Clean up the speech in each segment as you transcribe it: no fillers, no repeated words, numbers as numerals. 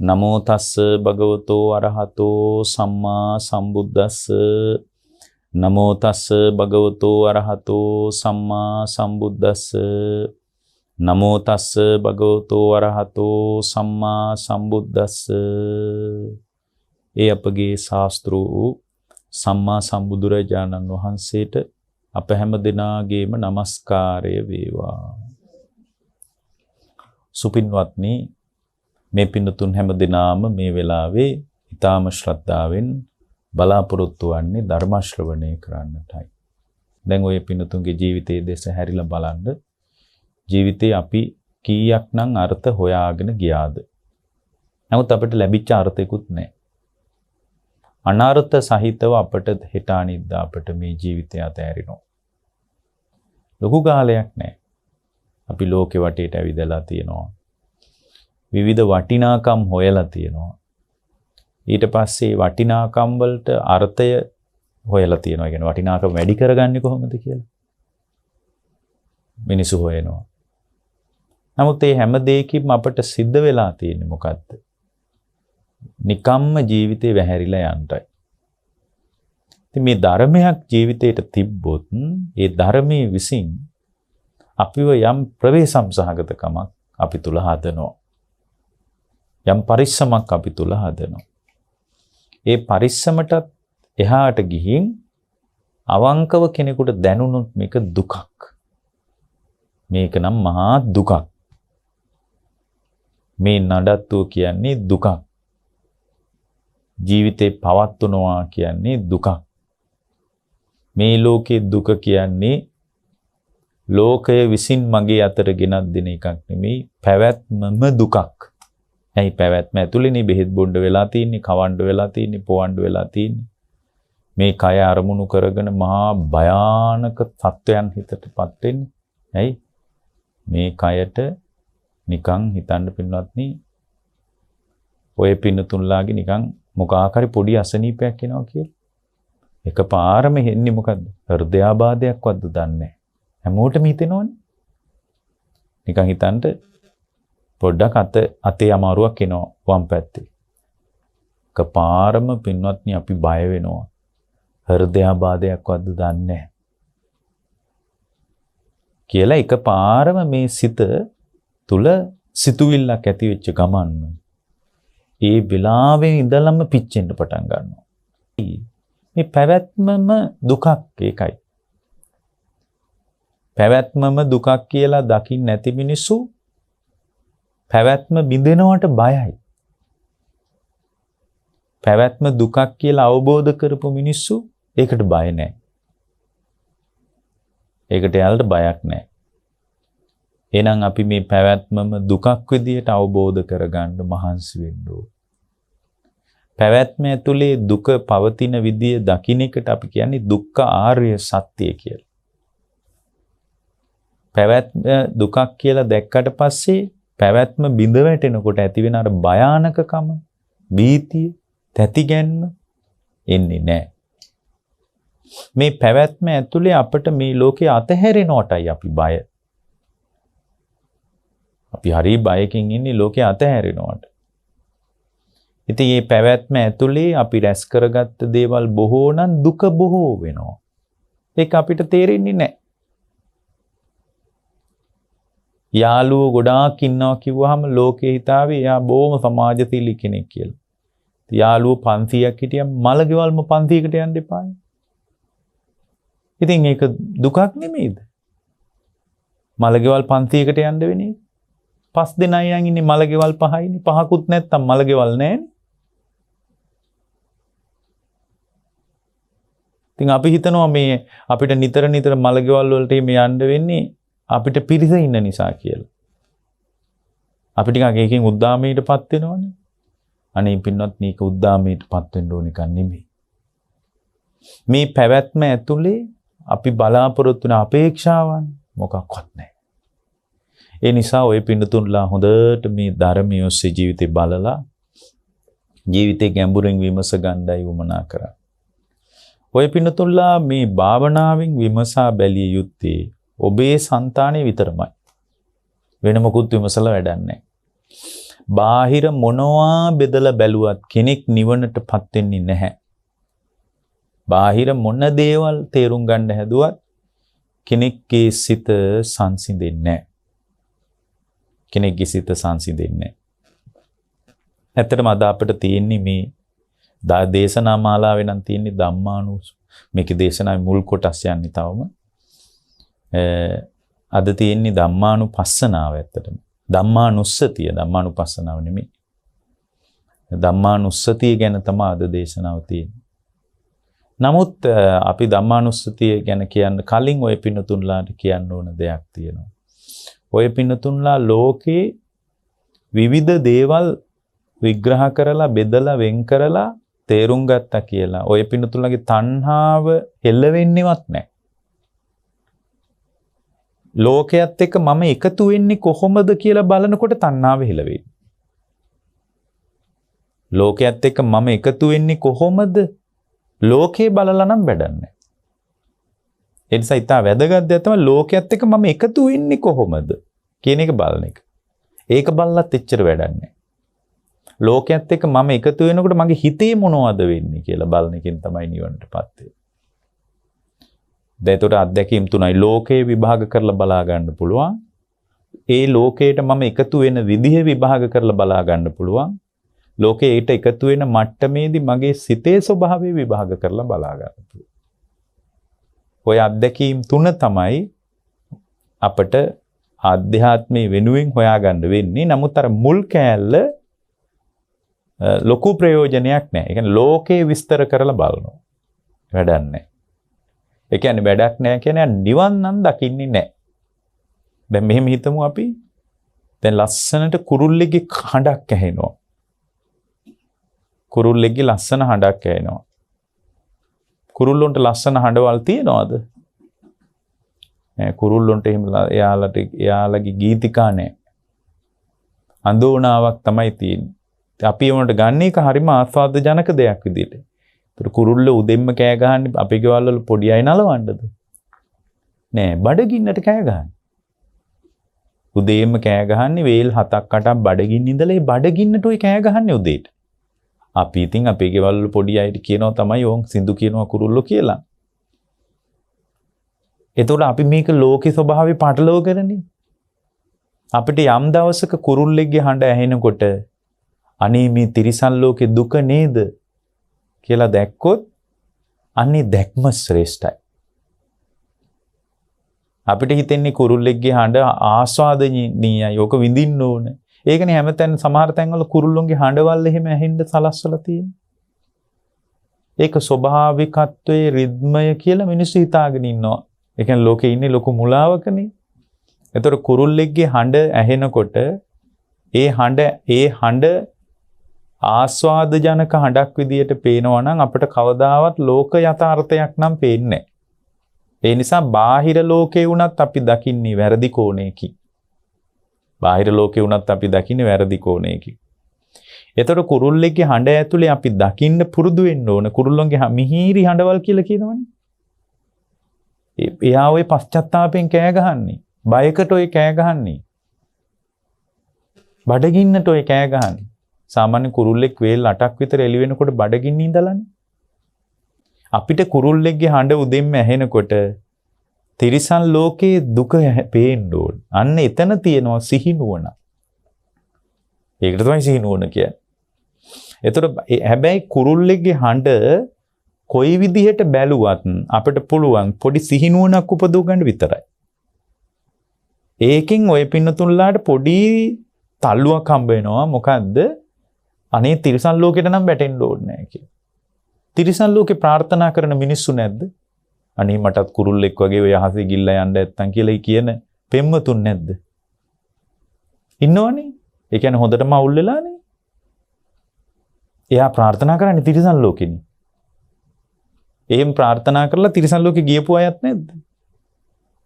නමෝ තස්ස භගවතෝ අරහතෝ සම්මා සම්බුද්දස්ස. නමෝ තස්ස භගවතෝ අරහතෝ සම්මා සම්බුද්දස්ස. නමෝ තස්ස භගවතෝ අරහතෝ සම්මා සම්බුද්දස්ස. ඒ අපගේ ශාස්ත්‍ර වූ සම්මා සම්බුදුරජාණන් වහන්සේට අප හැම දෙනාගේම নমස්කාරය වේවා. සුපින්වත්නි, මේ පින්නතුන් හැම දෙනාම මේ වෙලාවේ ඊටාම ශ්‍රද්ධාවෙන් බලාපොරොත්තු වන්නේ ධර්ම ශ්‍රවණය කරන්නටයි. දැන් ඔය පින්නතුන්ගේ ජීවිතයේ දෙස හැරිලා බලන්න. ජීවිතේ අපි කීයක්නම් අර්ථ හොයාගෙන ගියාද? නමුත් අපිට ලැබිච්ච අර්ථයකුත් නැහැ. අනර්ථ සහිතව අපට හෙට අනිද්දා අපට මේ ජීවිතය අතහැරිනවා. ලොකු කාලයක් නැහැ. අපි ලෝකෙ වටේට ඇවිදලා තියෙනවා. විවිධ වටිනාකම් හොයලා තියෙනවා. ඊට පස්සේ වටිනාකම් වලට අර්ථය හොයලා තියෙනවා. ඒ කියන්නේ වටිනාකම් වැඩි කරගන්නේ කොහොමද කියලා මිනිස්සු හොයනවා. නමුත් මේ හැම දෙයකින්ම අපට සිද්ධ වෙලා තියෙන්නේ මොකද්ද? නිකම්ම ජීවිතේ වැහැරිලා යන්නයි. ඉතින් මේ ධර්මයක් ජීවිතේට තිබ්බොත් ඒ ධර්මයේ විසින් අපිව යම් ප්‍රවේශම් සහගතකමක් අපි තුල හදනවා. යම් පරිස්සමක් අපි තුල හදනවා. ඒ පරිස්සමටත් එහාට ගිහින් අවංකව කෙනෙකුට දැනුනොත් මේක දුකක්. මේක නම් මහා දුකක්. මේ නඩත්තුව කියන්නේ දුකක්. ජීවිතේ පවත්වනවා කියන්නේ දුකක්. මේ ලෝකේ දුක කියන්නේ ලෝකය විසින් මගේ අතට ගෙනත් දෙන එකක් නෙමෙයි, පැවැත්මම දුකක්. ඇයි පැවැත්ම ඇතුළේනේ බෙහෙත් බොණ්ඩ වෙලා තියෙන්නේ, කවණ්ඩ වෙලා තියෙන්නේ, පොවණ්ඩ වෙලා තියෙන්නේ. මේ කය අරමුණු කරගෙන මහා භයානක තත්වයන් හිතටපත් වෙන්නේ. ඇයි? මේ කයට නිකන් හිතන්න පින්වත්නි, ඔය පින්නතුන්ලාගේ නිකන් මොකාකාරි පොඩි අසනීපයක් එනවා කියලා. එකපාරම එන්නේ මොකද්ද? හෘදයාබාධයක්වත් දන්නේ නැහැ. හැමෝටම හිතෙනවනේ. නිකන් හිතන්න පොඩ්ඩක් අතේ අමාරුවක් එනවා වම් පැත්තේ. එකපාරම පින්වත්නි අපි බය වෙනවා. හෘදයාබාධයක්වත් දන්නේ නැහැ කියලා එකපාරම මේ සිත තුල සිතුවිල්ලක් ඇති වෙච්ච ගමන්ම ඒ වෙලාවේ ඉඳලම පිච්චෙන්න පටන් ගන්නවා. මේ පැවැත්මම දුකක්. ඒකයි. පැවැත්මම දුකක් කියලා දකින්න නැති මිනිස්සු පැවැත්ම බිඳෙනවට බයයි. පැවැත්ම දුකක් කියලා අවබෝධ කරපු මිනිස්සු ඒකට බය නැහැ. ඒකට යාලට බයක් නැහැ. එහෙනම් අපි මේ පැවැත්මම දුකක් විදියට අවබෝධ කරගන්න මහන්සි වෙන්න ඕන. පැවැත්ම ඇතුලේ දුක පවතින විදිය දකින්න එකට අපි කියන්නේ දුක්ඛ ආර්ය සත්‍ය කියලා. පැවැත්ම දුකක් කියලා දැක්කට පස්සේ පැවැත්ම බිඳ වැටෙනකොට ඇති වෙන අර භයානකකම, භීතිය, තැතිගැන්ම එන්නේ නැහැ. මේ පැවැත්ම ඇතුලේ අපිට මේ ලෝකේ අතහැරෙනවටයි අපි බය. අපි හරි බයකින් ඉන්නේ ලෝකේ අතහැරෙනවට. ඉතින් මේ පැවැත්ම ඇතුලේ අපි රැස් කරගත්ත දේවල් බොහෝ නම් දුක බොහෝ වෙනවා. ඒක අපිට තේරෙන්නේ නැහැ. යාළුවෝ ගොඩාක් ඉන්නවා කිව්වහම ලෝකේ හිතාවේ එයා බොහොම සමාජශීලී කෙනෙක් කියලා. යාළුවෝ 500ක් හිටියම මලගෙවල්ම 500කට යන්න එපායි. ඉතින් ඒක දුකක් නෙමෙයිද? මලගෙවල් 500කට යන්න වෙන්නේ. 5 දෙනයි නම් ඉන්නේ මලගෙවල් 5යිනේ. 5කුත් නැත්තම් මලගෙවල් නැහැනේ. ඉතින් අපි හිතනවා මේ අපිට නිතර නිතර මලගෙවල් වලට මේ යන්න වෙන්නේ අපිට පිරිස ඉන්න නිසා කියලා. අපි ටිකක් එකකින් උද්දාමයටපත් වෙනවනේ. අනේ පින්වත් මේක උද්දාමයටපත් වෙන්න ඕන එකක් නෙමෙයි. මේ පැවැත්ම ඇතුලේ අපි බලාපොරොත්තු වෙන අපේක්ෂාවන් මොකක්වත් නැහැ. ඒ නිසා ඔය පින්නතුන්ලා හොඳට මේ ධර්මයේ ඔස්සේ ජීවිතේ බලලා ජීවිතේ ගැඹුරින් විමස ගන්නයි වමනා කරන්නේ. ඔය පින්නතුන්ලා මේ භාවනාවෙන් විමසා බැලිය යුත්තේ ඔබේ సంతානෙ විතරමයි. වෙන මොකුත් විමසලා වැඩක් නැහැ. බාහිර මොනවා බෙදලා බැලුවත් කෙනෙක් නිවනටපත් වෙන්නේ නැහැ. බාහිර මොන දේවල් තේරුම් ගන්න හැදුවත් කෙනෙක්ගේ සිත සංසිඳෙන්නේ නැහැ. කෙනෙක්ගේ සිත සංසිඳෙන්නේ නැහැ. ඇත්තටම අද අපිට තියෙන්නේ මේ දේශනා මාලාවේ නම් තියෙන්නේ ධම්මානුස. මේකේ දේශනාවේ මුල් කොටස් යන්නේ තවම. අද තියෙන්නේ ධම්මානුපස්සනාව ඇත්තටම. ධම්මානුස්සතිය ධම්මානුපස්සනාව නෙමෙයි. ධම්මානුස්සතිය ගැන තමයි අද දේශනාව තියෙන්නේ. නමුත් අපි ධම්මානුස්සතිය ගැන කියන්න කලින් ඔය පින්නතුන්ලාට කියන්න ඕන දෙයක් තියෙනවා. ඔය පින්නතුන්ලා ලෝකේ විවිධ දේවල් විග්‍රහ කරලා බෙදලා වෙන් කරලා තේරුම් ගත්තා කියලා ඔය පින්නතුන්ලාගේ තණ්හාව හෙල්ලවෙන්නේවත් නැහැ. ලෝකයේත් එක්ක මම එකතු වෙන්නේ කොහොමද කියලා බලනකොට තණ්හාව හෙලවෙයි. ලෝකයේත් එක්ක මම එකතු වෙන්නේ කොහොමද? ලෝකේ බලලා නම් වැඩන්නේ. ඒ නිසා ඊට වැදගත් දෙයක් තමයි ලෝකයේත් එක්ක මම එකතු වෙන්නේ කොහොමද කියන එක බලන එක. ඒක බලලත් එච්චර වැඩන්නේ. ලෝකයේත් එක්ක මම එකතු වෙනකොට මගේ හිතේ මොනවද වෙන්නේ කියලා බලන එකෙන් තමයි නිවනටපත් වෙන්නේ. දැන් අත්දැකීම් තුනයි ලෝකේ විභාග කරලා බලා ගන්න පුළුවන්. ඒ ලෝකයට මම එකතු වෙන විදිහ විභාග කරලා බලා ගන්න පුළුවන්. ලෝකයට එකතු වෙන මට්ටමේදී මගේ සිතේ ස්වභාවය විභාග කරලා බලා ගන්න පුළුවන්. ඔය අත්දැකීම් තුන තමයි අපට ආධ්‍යාත්මයේ වෙනුවෙන් හොයාගන්න වෙන්නේ. නමුත් අර මුල් කෑල්ල ලොකු ප්‍රයෝජනයක් නැහැ. ඒ කියන්නේ ලෝකේ විස්තර කරලා බලනවා. වැඩක් නැහැ. ඒ කියන්නේ වැඩක් නැහැ කියන්නේ නිවන් නම් දකින්නේ නැහැ. දැන් මෙහෙම හිතමු අපි. දැන් ලස්සනට කුරුල්ලෙක්ගේ හඬක් ඇහෙනවා. කුරුල්ලෙක්ගේ ලස්සන හඬක් ඇහෙනවා. කුරුල්ලොන්ට ලස්සන හඬවල් තියනවද? කුරුල්ලොන්ට එහෙම එයාලගේ ගීතිකා නැහැ. අඳෝනාවක් තමයි තියෙන්නේ. අපි ඒවට ගන්න එක හරිම ආස්වාද ජනක දෙයක් විදිහට. ඒතර කුරුල්ල උදෙන්ම කෑ ගහන්නේ අපේ ගෙවල් වල පොඩි අය නලවන්නද? නෑ බඩගින්නට කෑ ගහන්නේ. උදේම කෑ ගහන්නේ වේල් 7ක් 8ක් බඩගින්න ඉඳලා ඒ බඩගින්නට ඔය කෑ ගහන්නේ උදේට. අපි ඉතින් අපේ ගෙවල් වල පොඩි අයට කියනවා තමයි ඕන් සින්දු කියනවා කුරුල්ලෝ කියලා. ඒතකොට අපි මේක ලෝකේ ස්වභාවය පටලව කරන්නේ. අපිට යම් දවසක කුරුල්ලෙක්ගේ හඬ ඇහෙනකොට අනේ මේ තිරිසන් ලෝකේ දුක නේද කියලා දැක්කොත් අනේ දැක්ම ශ්‍රේෂ්ඨයි. අපිට හිතෙන්නේ කුරුල්ලෙක්ගේ හඬ ආස්වාදනීයයි. ඕක විඳින්න ඕන. ඒකනේ හැමතැන සමහර තැන්වල කුරුල්ලොන්ගේ හඬවල් එහෙම ඇහෙන්න සලස්වලා තියෙන්නේ. ඒක ස්වභාවිකත්වයේ රිද්මය කියලා මිනිස්සු හිතාගෙන ඉන්නවා. ඒ කියන්නේ ලෝකේ ඉන්නේ ලොකු මුලාවකනේ. ඒතර කුරුල්ලෙක්ගේ හඬ ඇහෙනකොට ඒ හඬ ආස්වාද ජනක හඬක් විදියට පේනවා නම් අපිට කවදාවත් ලෝක යථාර්ථයක් නම් පේන්නේ නැහැ. ඒ නිසා බාහිර ලෝකේ වුණත් අපි දකින්නේ වැරදි කෝණයකින්. බාහිර ලෝකේ වුණත් අපි දකින්නේ වැරදි කෝණයකින්. ඒතර කුරුල්ලෙක්ගේ හඬ ඇතුලේ අපි දකින්න පුරුදු වෙන්න ඕන. කුරුල්ලොන්ගේ මිහිරි හඬවල් කියලා කියනවනේ. එයා ওই පශ්චත්තාපයෙන් කෑ ගහන්නේ. බයකට ඔය කෑ ගහන්නේ. බඩගින්නට ඔය කෑ ගහන්නේ. සාමාන්‍ය කුරුල්ලෙක් වේල් 8ක් විතර එළි වෙනකොට බඩගින්න ඉඳලානේ. අපිට කුරුල්ලෙක්ගේ හඬ උදෙන්ම ඇහෙනකොට තිරිසන් ලෝකේ දුක පේන්න ඕන. අන්න එතන තියෙනවා සිහිනුවණ. ඒකට තමයි සිහිනුවණ කියන්නේ. එතකොට හැබැයි කුරුල්ලෙක්ගේ හඬ කොයි විදිහට බැලුවත් අපිට පුළුවන් පොඩි සිහිනුවණක් උපදව ගන්න විතරයි. ඒකෙන් ඔය පින්නතුන්ලාට පොඩි තල්ලුවක් හම්බ වෙනවා. මොකද්ද? අනේ තිරිසන් ලෝකෙට නම් වැටෙන්න ඕනේ නැහැ කියලා. තිරිසන් ලෝකේ ප්‍රාර්ථනා කරන මිනිස්සු නැද්ද? අනේ මටත් කුරුල්ලෙක් වගේ ඔය අහසේ ගිල්ලා යන්න නැත්තම් කියලා කියන පෙම්වතුන් නැද්ද? ඉන්නවනේ. ඒ කියන්නේ හොඳටම අවුල් වෙලානේ. එයා ප්‍රාර්ථනා කරන්නේ තිරිසන් ලෝකෙනේ. එහෙම ප්‍රාර්ථනා කරලා තිරිසන් ලෝකෙ ගියපු අයත් නැද්ද?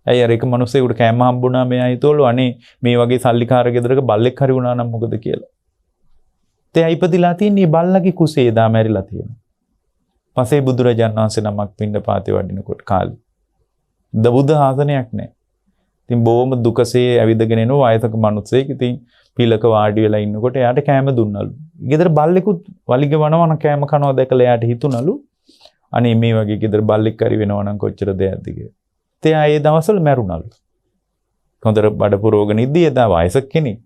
ඇයි අර එක මිනිස්සෙකුට කෑම හම්බුණා මෙයා හිතවලු අනේ මේ වගේ සල්ලිකාර ගෙදරක බල්ලෙක් හරි වුණා නම් මොකද කියලා. තේ ඉපදිලා තින්නේ බල්ලගේ කුසේ දා මැරිලා තියෙනවා. පසේ බුදුරජාණන් වහන්සේ නමක් පින්න පාතේ වඩිනකොට කාලේ. බුද්ධ ආසනයක් නැහැ. ඉතින් බොහොම දුකසේ ඇවිදගෙන එන වයසක මිනිස්සෙක් ඉතින් පිලක වාඩි වෙලා ඉන්නකොට එයාට කෑම දුන්නලු. ගෙදර බල්ලෙකුත් වලිග වනවන කෑම කනවා දැකලා එයාට හිතුණලු අනේ මේ වගේ ගෙදර බල්ලෙක් හරි වෙනවා නම් කොච්චර දෙයක්ද කියලා. ඉතින් එයා ඒ දවස්වල මැරුණලු. හොඳට බඩ පුරවගෙන ඉද්දී එදා වයසක කෙනෙක්.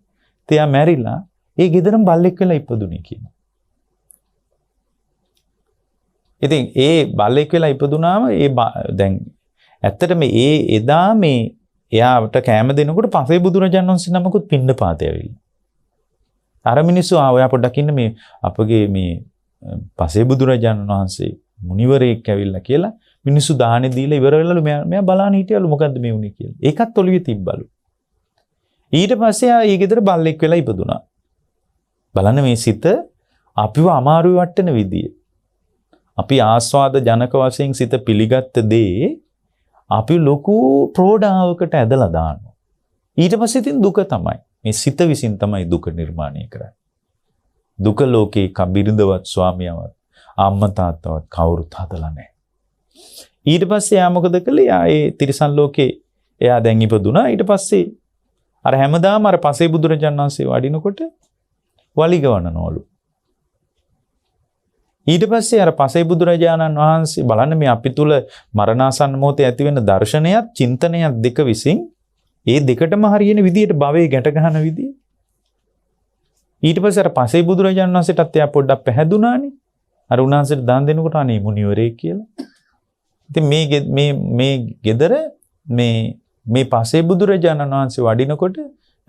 ඉතින් එයා මැරිලා ඒ ගෙදරම බල්ලෙක් වෙලා ඉපදුනේ කියනවා. ඉතින් ඒ බල්ලෙක් වෙලා ඉපදුනාම ඒ දැන් ඇත්තටම ඒ එදා මේ එයාට කෑම දෙනකොට පසේ බුදුරජාණන් වහන්සේ නමකුත් පින්නපාතේ ඇවිල්ලා. අර මිනිස්සු ඔයා පොඩ්ඩක් ඉන්න මේ අපගේ මේ පසේ බුදුරජාණන් වහන්සේ මුනිවරයෙක් ඇවිල්ලා කියලා මිනිස්සු දාහනේ දීලා ඉවර වෙලාලු මෙයා බලන්න හිටියලු මොකද්ද මේ වුනේ කියලා. ඒකත් ඔළුවේ තිබ්බලු. ඊට පස්සේ ආ ඊගෙදර බල්ලෙක් වෙලා ඉපදුනා. බලන්න මේ සිත අපිව අමාරුවේ වට්ටන විදිය. අපි ආස්වාද ජනක වශයෙන් සිත පිළිගත්ත දේ අපි ලොකු ප්‍රෝඩාවකට ඇදලා දානවා. ඊට පස්සේ තින් දුක තමයි. මේ සිත විසින් තමයි දුක නිර්මාණය කරන්නේ. දුක ලෝකේ කබිරිඳවත් ස්වාමියාවත් අම්මා තාත්තවත් කවුරුත් හදලා නැහැ. ඊට පස්සේ එයා මොකද කළේ? එයා ඒ තිරිසන් ලෝකේ එයා දැන් ඉපදුනා. ඊට පස්සේ අර හැමදාම අර පසේ බුදුරජාණන් වහන්සේ වඩිනකොට වලිගවනනවලු. ඊට පස්සේ අර පසේ බුදුරජාණන් වහන්සේ බලන්න මේ අපි තුල මරණාසන්න මොහොතේ ඇති වෙන දර්ශනයත් චින්තනයත් දෙක විසින් ඒ දෙකටම හරියන විදියට භවයේ ගැට ගන්න විදිය. ඊට පස්සේ අර පසේ බුදුරජාණන් වහන්සේටත් එයා පොඩ්ඩක් පැහැදුනානේ. අර උන්වහන්සේට දන් දෙනකොට අනේ මුනිවරයෙක් කියලා. ඉතින් මේ ගෙදර මේ පසේ බුදුරජාණන් වහන්සේ වඩිනකොට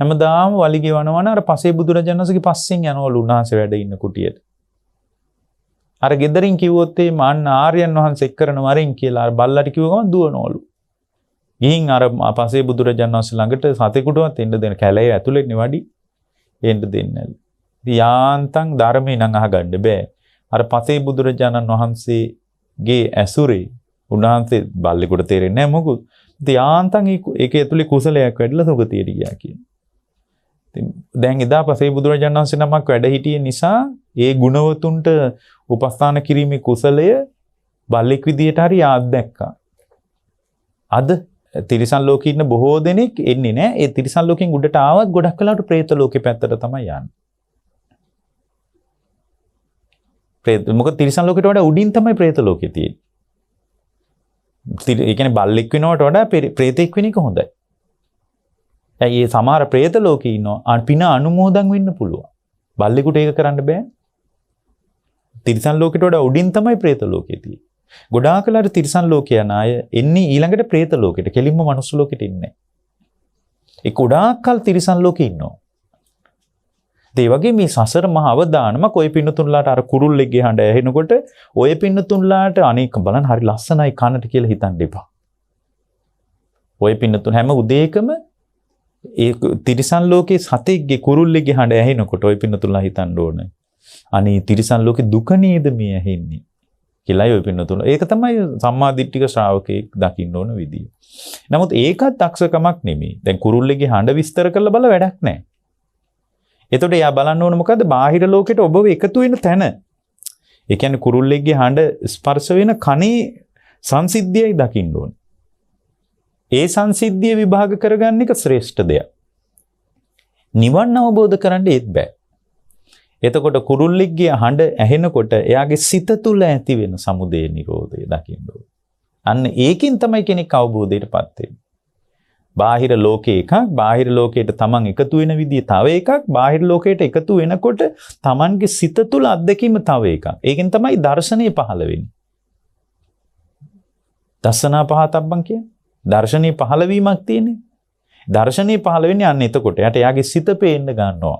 හැමදාම වලිගේ වනවන අර පසේ බුදුරජාණන් වහන්සේගේ පස්සෙන් යනවලු උන්වහන්සේ වැඩ ඉන්න කුටියට. අර ගෙදරින් කිව්වොත් ඒ මාන්න ආර්යයන් වහන්සේ එක් කරන වරින් කියලා අර බල්ලට කිව්ව ගමන් දුවනවලු. ගිහින් අර පසේ බුදුරජාණන් වහන්සේ ළඟට සතෙකුටවත් එන්න දෙන්න කැලේ ඇතුළේනේ වඩි එන්න දෙන්නලු. යාන්තම් ධර්මේ නම් අහගන්න බෑ. අර පසේ බුදුරජාණන් වහන්සේගේ ඇසුරේ උන්වහන්සේ බල්ලෙකුට තේරෙන්නේ නැහැ මොකුත්. ඉතින් යාන්තම් ඒක ඇතුලේ කුසලයක් වැඩිලා සුගතියට ගියා කියන. ඉතින් දැන් එදා පසේ බුදුරජාණන් වහන්සේ නමක් වැඩ හිටියේ නිසා ඒ ගුණවතුන්ට උපස්ථාන කිරීමේ කුසලය බල්ලෙක් විදියට හරි ආද්දැක්කා. අද තිරිසන් ලෝකේ ඉන්න බොහෝ දෙනෙක් එන්නේ නැහැ. ඒ තිරිසන් ලෝකෙන් උඩට ආවත් ගොඩක් වෙලාවට ප්‍රේත ලෝකේ පැත්තට තමයි යන්නේ. මොකද තිරිසන් ලෝකෙට වඩා උඩින් තමයි ප්‍රේත ලෝකේ තියෙන්නේ. ඒ කියන්නේ බල්ලෙක් වෙනවට වඩා ප්‍රේතෙක් වෙන එක හොඳයි. ඒ සමහර ප්‍රේත ලෝකේ ඉන්නවා පින අනුමෝදන් වෙන්න පුළුවන්. බල්ලෙකුට ඒක කරන්න බෑ. තිරිසන් ලෝකෙට වඩා උඩින් තමයි ප්‍රේත ලෝකේ තියෙන්නේ. ගොඩාක් වෙලාවට තිරිසන් ලෝකේ යන අය එන්නේ ඊළඟට ප්‍රේත ලෝකෙට. කෙලින්ම මනුස්ස ලෝකෙට ඉන්නේ නැහැ. ඒ ගොඩාක් කල් තිරිසන් ලෝකේ ඉන්නවා. ඒ වගේ මේ සසර මහ අවදානමක් ඔය පින්නතුන්ලාට අර කුරුල්ලෙක්ගේ හඬ ඇහෙනකොට ඔය පින්නතුන්ලාට අනේක බලන්න හරි ලස්සනයි කනට කියලා හිතන්න එපා. ඔය පින්නතුන් හැම උදේකම ඒ තිරිසන් ලෝකේ සතෙක්ගේ කුරුල්ලෙක්ගේ හඬ ඇහෙනකොට ඔය පින්නතුන්ලා හිතන්න ඕනේ. අනේ තිරිසන් ලෝකේ දුක නේද මේ ඇහෙන්නේ කියලා ඔය පින්නතුන්ලා. ඒක තමයි සම්මාදිට්ඨික ශ්‍රාවකෙක් දකින්න ඕන විදිය. නමුත් ඒකත් දක්ෂකමක් නෙමෙයි. දැන් කුරුල්ලෙක්ගේ හඬ විස්තර කරලා බල වැඩක් නැහැ. එතකොට එයා බලන්න ඕන මොකද්ද? බාහිර ලෝකෙට ඔබව එකතු වෙන තැන. ඒ කියන්නේ කුරුල්ලෙක්ගේ හඬ ස්පර්ශ වෙන කනේ සංසිද්ධියයි දකින්න ඕන. ඒ සංසිද්ධිය විභාග කරගන්න එක ශ්‍රේෂ්ඨ දෙයක්. නිවන් අවබෝධ කරන්න ඒත් බෑ. එතකොට කුරුල්ලෙක්ගේ හඬ ඇහෙනකොට එයාගේ සිත තුළ ඇති වෙන සමුදය නිරෝධය දකින්න ඕන. අන්න ඒකෙන් තමයි කෙනෙක් අවබෝධයටපත් වෙන්නේ. බාහිර ලෝකේ එකක්, බාහිර ලෝකයට තමන් එකතු වෙන විදිය තව එකක්, බාහිර ලෝකයට එකතු වෙනකොට තමන්ගේ සිත තුළ අත්දැකීම තව එකක්. ඒකෙන් තමයි දර්ශනය පහළ වෙන්නේ. දස්සනා පහතබ්බන් කියන්නේ දර්ශනීය පහළ වීමක් තියෙන්නේ. දර්ශනීය පහළ වෙන්නේ අන්න එතකොට. එයාගේ සිත පේන්න ගන්නවා.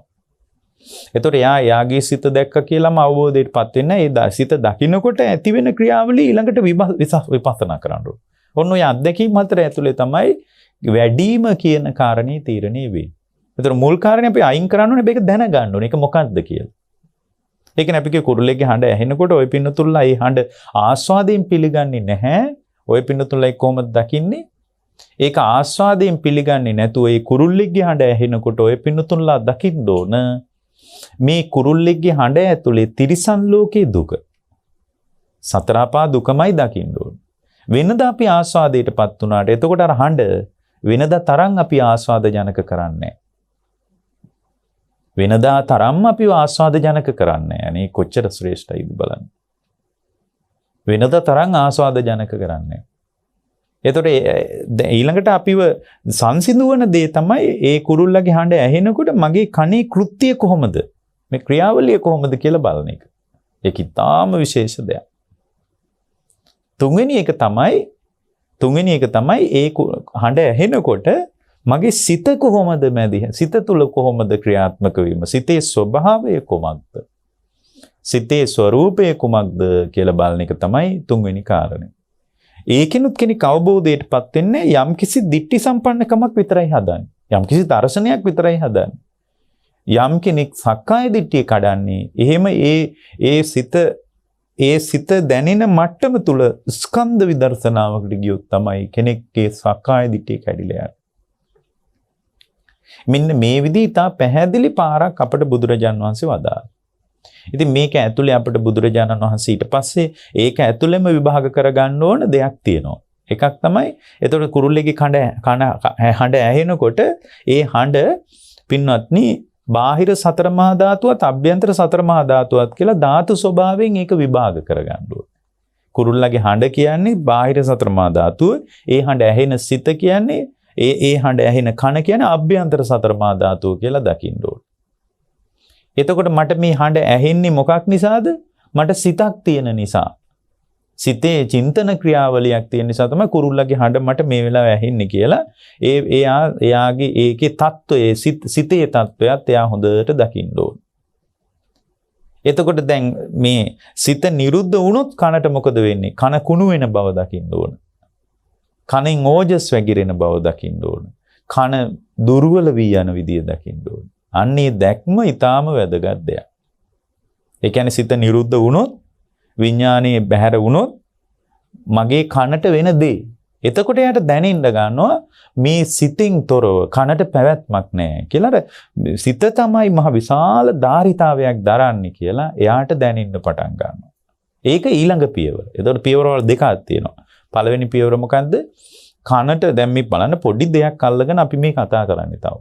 එතකොට එයාගේ සිත දැක්ක කියලාම අවබෝධයටපත් වෙන්න ඒ සිත දකින්නකොට ඇති වෙන ක්‍රියාවලිය ඊළඟට විපස්සනා කරන්න ඕන. ඔන්න ඔය අත්දැකීම් හතර ඇතුලේ තමයි වැඩිම කියන කාරණේ තීරණය වෙන්නේ. එතකොට මුල් කාරණේ අපි අයින් කරන්න ඕනේ මේක දැනගන්න ඕනේ. ඒක මොකක්ද කියලා. ඒ කියන්නේ අපි කුරුල්ලෙක්ගේ හඬ ඇහෙනකොට ওই පින්නතුල්ලා ඒ හඬ ආස්වාදයෙන් පිළිගන්නේ නැහැ. ওই පින්නතුල්ලා කොහොමද දකින්නේ? ඒක ආස්වාදයෙන් පිළිගන්නේ නැතුව ඒ කුරුල්ලෙක්ගේ හඬ ඇහෙනකොට ওই පින්නතුල්ලා දකින්න ඕන මේ කුරුල්ලෙක්ගේ හඬ ඇතුලේ තිරිසන් ලෝකේ දුක. සතරපා දුකමයි දකින්න ඕන. වෙනදා අපි ආස්වාදයටපත් වුණාට එතකොට අර හඬ වෙනදා තරම් අපි ආස්වාද ජනක කරන්නේ. වෙනදා තරම් අපි ආස්වාද ජනක කරන්නේ. අනේ කොච්චර ශ්‍රේෂ්ඨයිද බලන්න. වෙනදා තරම් ආස්වාද ජනක කරන්නේ. එතකොට ඊළඟට අපිව සංසිඳුවන දේ තමයි ඒ කුරුල්ලගේ හඬ ඇහෙනකොට මගේ කනේ කෘත්‍ය කොහොමද? මේ ක්‍රියාවලිය කොහොමද කියලා බලන එක. ඒක ඉතාම විශේෂ දෙයක්. තුන්වෙනි එක තමයි ඒ හඬ ඇහෙනකොට මගේ සිත කොහොමද සිත තුල කොහොමද ක්‍රියාත්මක වීම? සිතේ ස්වභාවය කොහොමද? සිතේ ස්වરૂපය කොහොමද කියලා බලන එක තමයි තුන්වෙනි කාරණේ. ඒකිනුත් කෙනෙක් අවබෝධයටපත් වෙන්නේ යම්කිසි දිට්ඨි සම්පන්නකමක් විතරයි හදන්නේ. යම්කිසි දර්ශනයක් විතරයි හදන්නේ. යම් කෙනෙක් සක්කාය දිට්ඨිය කඩන්නේ එහෙම ඒ සිත දැනෙන මට්ටම තුල ස්කන්ධ විදර්ශනාවකට ගියොත් තමයි කෙනෙක්ගේ සක්කාය දිට්ඨිය කැඩිලා යන්නේ. මෙන්න මේ විදිහට පැහැදිලි පාරක් අපට බුදුරජාන් වහන්සේ වදාළා. ඉතින් මේක ඇතුලේ අපිට බුදුරජාණන් වහන්සේ ඊට පස්සේ ඒක ඇතුලෙම විභාග කරගන්න ඕන දෙයක් තියෙනවා. එකක් තමයි එතකොට කුරුල්ලෙගේ හඬ ඇහෙනකොට ඒ හඬ පින්වත්නි බාහිර සතර මහා ධාතුවත් අභ්‍යන්තර සතර මහා ධාතුවත් කියලා ධාතු ස්වභාවයෙන් ඒක විභාග කරගන්න ඕන. කුරුල්ලගේ හඬ කියන්නේ බාහිර සතර මහා ධාතුව, ඒ හඬ ඇහෙන සිත කියන්නේ ඒ හඬ ඇහෙන කන කියන්නේ අභ්‍යන්තර සතර මහා ධාතුව කියලා දකින්න ඕන. එතකොට මට මේ හඬ ඇහෙන්නේ මොකක් නිසාද? මට සිතක් තියෙන නිසා. සිතේ චින්තන ක්‍රියාවලියක් තියෙන නිසා තමයි කුරුල්ලගේ හඬ මට මේ වෙලාවේ ඇහෙන්නේ කියලා එයාගේ ඒකේ தত্ত্বයේ සිතේ தত্ত্বයත් එයා හොඳට දකින්න ඕන. එතකොට දැන් මේ සිත නිරුද්ධ වුණොත් කනට මොකද වෙන්නේ? කන කුණු වෙන බව දකින්න ඕන. කනෙන් ඕජස් වැగిරෙන බව දකින්න ඕන. කන දුර්වල වී යන විදිය දකින්න ඕන. අන්නේ දැක්ම ඊටාම වැදගත් දෙයක්. ඒ කියන්නේ සිත නිරුද්ධ වුණොත් විඥානයේ බැහැර වුණොත් මගේ කනට වෙන දේ. එතකොට එයාට දැනෙන්න ගන්නවා මේ සිතින් තොරව කනට පැවැත්මක් නැහැ කියලා. සිත තමයි මහ විශාල ධාරිතාවයක් දරන්නේ කියලා එයාට දැනෙන්න පටන් ගන්නවා. ඒක ඊළඟ පියවර. එතකොට පියවරවල දෙකක් තියෙනවා. පළවෙනි පියවර මොකද්ද? කනට දැන් මේ බලන්න පොඩි දෙයක් අල්ලගෙන අපි මේ කතා කරන්නේ තව.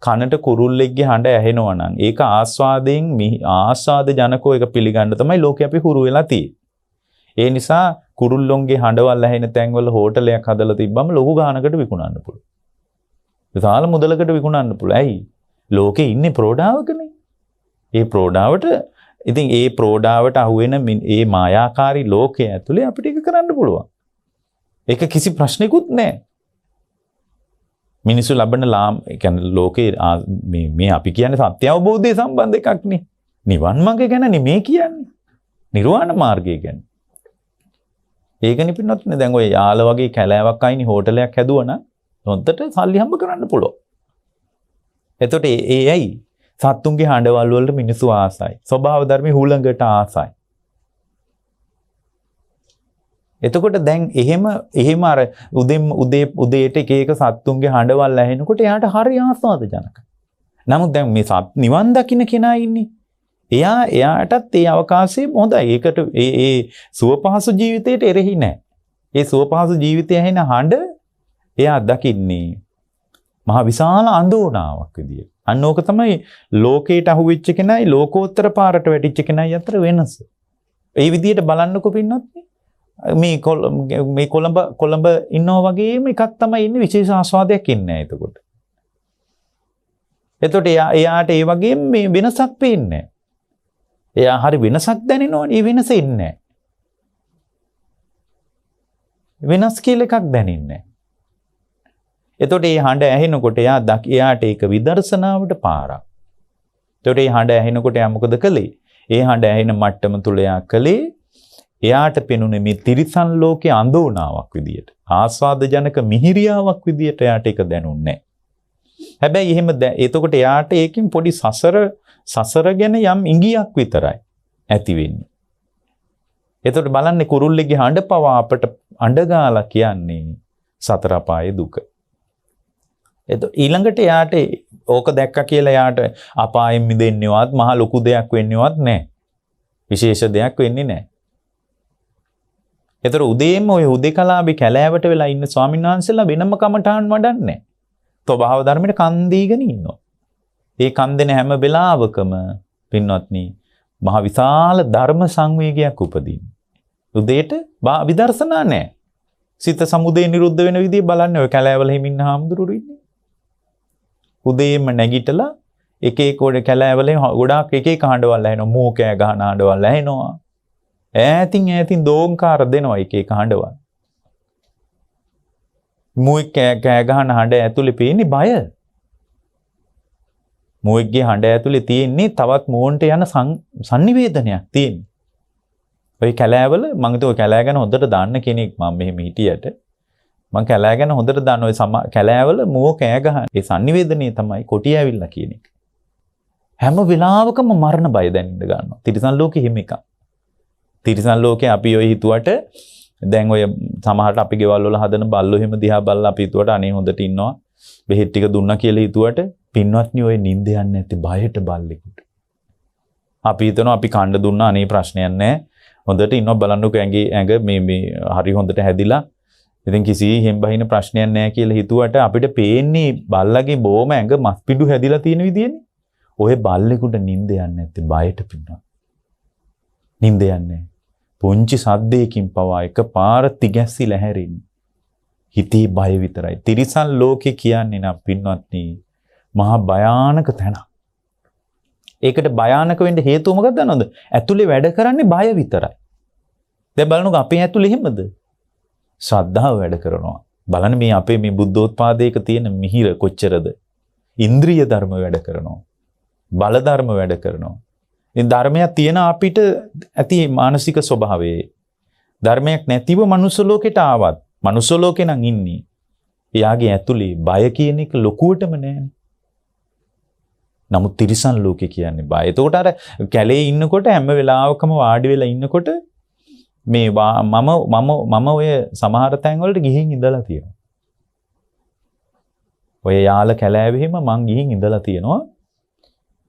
කනට කුරුල්ලෙක්ගේ හඬ ඇහෙනවා නම් ඒක ආස්වාදයෙන් ආස්වාද ජනකෝ එක පිළිගන්න තමයි ලෝකේ අපි හුරු වෙලා තියෙන්නේ. ඒ නිසා කුරුල්ලොන්ගේ හඬවල් ඇහෙන තැන්වල හෝටලයක් හදලා තිබ්බම ලොකු ගානකට විකුණන්න පුළුවන්. විශාල මුදලකට විකුණන්න පුළුවන්. ඇයි? ලෝකේ ඉන්නේ ප්‍රෝඩාවකනේ. ඒ ප්‍රෝඩාවට ඉතින් ඒ ප්‍රෝඩාවට අහුවෙන මේ මායාකාරී ලෝකයේ ඇතුලේ අපිට ඒක කරන්න පුළුවන්. ඒක කිසි ප්‍රශ්නයක්වත් නැහැ. මිනිස්සු ලබන කියන්නේ ලෝකේ මේ අපි කියන්නේ සත්‍ය අවබෝධය සම්බන්ධ එකක් නේ. නිවන් මාර්ගය ගැන නෙමේ කියන්නේ. නිර්වාණ මාර්ගය ගැන. ඒක නිපින්නත් නේ දැන් ඔය යාල වගේ කැලෑවක් අයිනේ හෝටලයක් හැදුවනම් හොන්දට සල්ලි හම්බ කරන්න පුළුවන්. එතකොට ඒ ඇයි සත්තුන්ගේ හඬවල් වලට මිනිස්සු ආසයි. ස්වභාව ධර්මයේ හුළඟට ආසයි. එතකොට දැන් එහෙම අර උදේට එක සත්තුන්ගේ හඬවල් ඇහෙනකොට එයාට හරි ආස්වාද ජනකයි. නමුත් දැන් මේ නිවන් දකින්න කෙනා ඉන්නේ. එයාටත් ඒ අවකාශය හොඳයි. ඒකට ඒ සුවපහසු ජීවිතයට එරෙහි නැහැ. ඒ සුවපහසු ජීවිතය ඇහෙන හඬ එයා දකින්නේ මහ විශාල අඳෝනාවක් විදියට. අන්න ඕක තමයි ලෝකයට අහුවෙච්ච කෙනයි ලෝකෝත්තර පාරට වැටිච්ච කෙනයි අතර වෙනස. ඒ විදියට බලන්නකො පින්නත් මේ කොළඹ ඉන්නවා වගේම එකක් තමයි ඉන්නේ විශේෂ ආස්වාදයක් ඉන්නේ එතකොට. එතකොට එයාට ඒ වගේම මේ වෙනසක් පේන්නේ. එයා හරි වෙනසක් දැනෙනවනේ. ඒ වෙනස ඉන්නේ. වෙනස් කියලා එකක් දැනෙන්නේ. එතකොට මේ හඬ ඇහෙනකොට එයාට ඒක විදර්ශනාවට පාරක්. එතකොට මේ හඬ ඇහෙනකොට එයා මොකද කළේ? ඒ හඬ ඇහෙන මට්ටම තුල එයා කළේ එයාට පෙනුනේ මේ තිරිසන් ලෝකයේ අඳෝනාවක් විදියට. ආස්වාද ජනක මිහිරියාවක් විදියට එයාට ඒක දැනුන්නේ. හැබැයි එහෙම එතකොට එයාට ඒකෙන් පොඩි සසර ගැන යම් ඉඟියක් විතරයි ඇති වෙන්නේ. එතකොට බලන්නේ කුරුල්ලෙගේ හඬ පවා අපට අඬගාලා කියන්නේ සතර අපායේ දුක. ඊළඟට එයාට ඕක දැක්කා කියලා එයාට අපායෙන් මිදෙන්නේවත් මහ ලොකු දෙයක් වෙන්නේවත් නැහැ. විශේෂ දෙයක් වෙන්නේ නැහැ. ඒතර උදේම ඔය උදේකලාවේ කැලෑවට වෙලා ඉන්න ස්වාමීන් වහන්සේලා වෙනම කමඨාන් වඩන්නේ. ස්වභාව ධර්මයට කන් දීගෙන ඉන්නවා. ඒ කන් දෙන හැම වෙලාවකම පින්වත්නි මහ විශාල ධර්ම සංවේගයක් උපදිනවා. උදේට විදර්ශනා නැහැ. සිත සමුදේ නිරුද්ධ වෙන විදිය බලන්න ඔය කැලෑවල හිමින්න හාමුදුරුවෝ ඉන්නේ. උදේම නැගිටලා එක එක කොට කැලෑවල ගොඩාක් එක එක හඬවල් ඇහෙනවා. මෝකෑ ගහන හඬවල් ඇහෙනවා. ඈතින් දෝංකාර දෙනවා එක එක හඬවල්. මූයි කෑ ගහන හඬ ඇතුලේ පේන්නේ බය. මූයිගේ හඬ ඇතුලේ තියෙන්නේ තවත් මෝන්ට යන සංනිවේදනයක් තියෙන්නේ. ඔය කැලෑවල මම හිතුවා ඔය කැලෑ ගැන හොඳට දන්න කෙනෙක් මම මෙහෙම හිටියට මම කැලෑ ගැන හොඳට දන්න ඔය කැලෑවල මෝ කෑ ගහන ඒ සංනිවේදනයේ තමයි කොටි ඇවිල්ලා කියන එක. හැම වෙලාවකම මරණ බය දැනෙන්න ගන්නවා. තිරිසන් ලෝකෙ හිම එකක්. තිරිසන් ලෝකේ අපි ඔය හිතුවට දැන් ඔය සමහරට අපි ගෙවල් වල හදන බල්ලෝ හිම දිහා බලලා අපි හිතුවට අනේ හොඳට ඉන්නවා. බෙහෙත් ටික දුන්නා කියලා හිතුවට පින්වත්නි ඔය නිින්ද යන්නේ නැති බයට බල්ලෙකුට. අපි හිතනවා අපි කණ්ඩ දුන්නා අනේ ප්‍රශ්නයක් නැහැ. හොඳට ඉන්නවා බලන්නකෝ ඇඟ මේ හරි හොඳට හැදිලා. ඉතින් කිසි හිම් බහින ප්‍රශ්නයක් නැහැ කියලා හිතුවට අපිට පේන්නේ බල්ලගේ බොම ඇඟ මස් පිඩු හැදිලා තියෙන විදියනේ. ඔය බල්ලෙකුට නිින්ද යන්නේ නැත්තේ බයට පින්නවා. නිින්ද යන්නේ. පුංචි සද්දයකින් පවා එකපාර තිගැස්සිලා හැරෙන්නේ. හිතේ බය විතරයි. තිරිසන් ලෝකේ කියන්නේ නම් පින්වත්නි මහා භයානක තැනක්. ඒකට භයානක වෙන්න හේතුව මොකක්ද දන්නවද? ඇතුලේ වැඩ කරන්නේ බය විතරයි. දැන් බලන්නකෝ අපේ ඇතුලේ එහෙමද? ශ්‍රද්ධාව වැඩ කරනවා. බලන්න මේ අපේ මේ බුද්ධෝත්පාදයක තියෙන මිහිර කොච්චරද? ඉන්ද්‍රිය ධර්ම වැඩ කරනවා. බල ධර්ම වැඩ කරනවා. ඉතින් ධර්මයක් තියෙන අපිට ඇති මානසික ස්වභාවයේ ධර්මයක් නැතිව මනුස්ස ලෝකෙට ආවත් මනුස්ස ලෝකේ නම් ඉන්නේ. එයාගේ ඇතුලේ බය කියන එක ලොකුවටම නැහැ. නමුත් තිරිසන් ලෝකේ කියන්නේ බය. එතකොට අර කැලේ ඉන්නකොට හැම වෙලාවකම වාඩි වෙලා ඉන්නකොට මේ මම ඔය සමහර තැන් වලට ගිහින් ඉඳලා තියෙනවා. ඔය යාල කැලෑවෙහිම මං ගිහින් ඉඳලා තියෙනවා.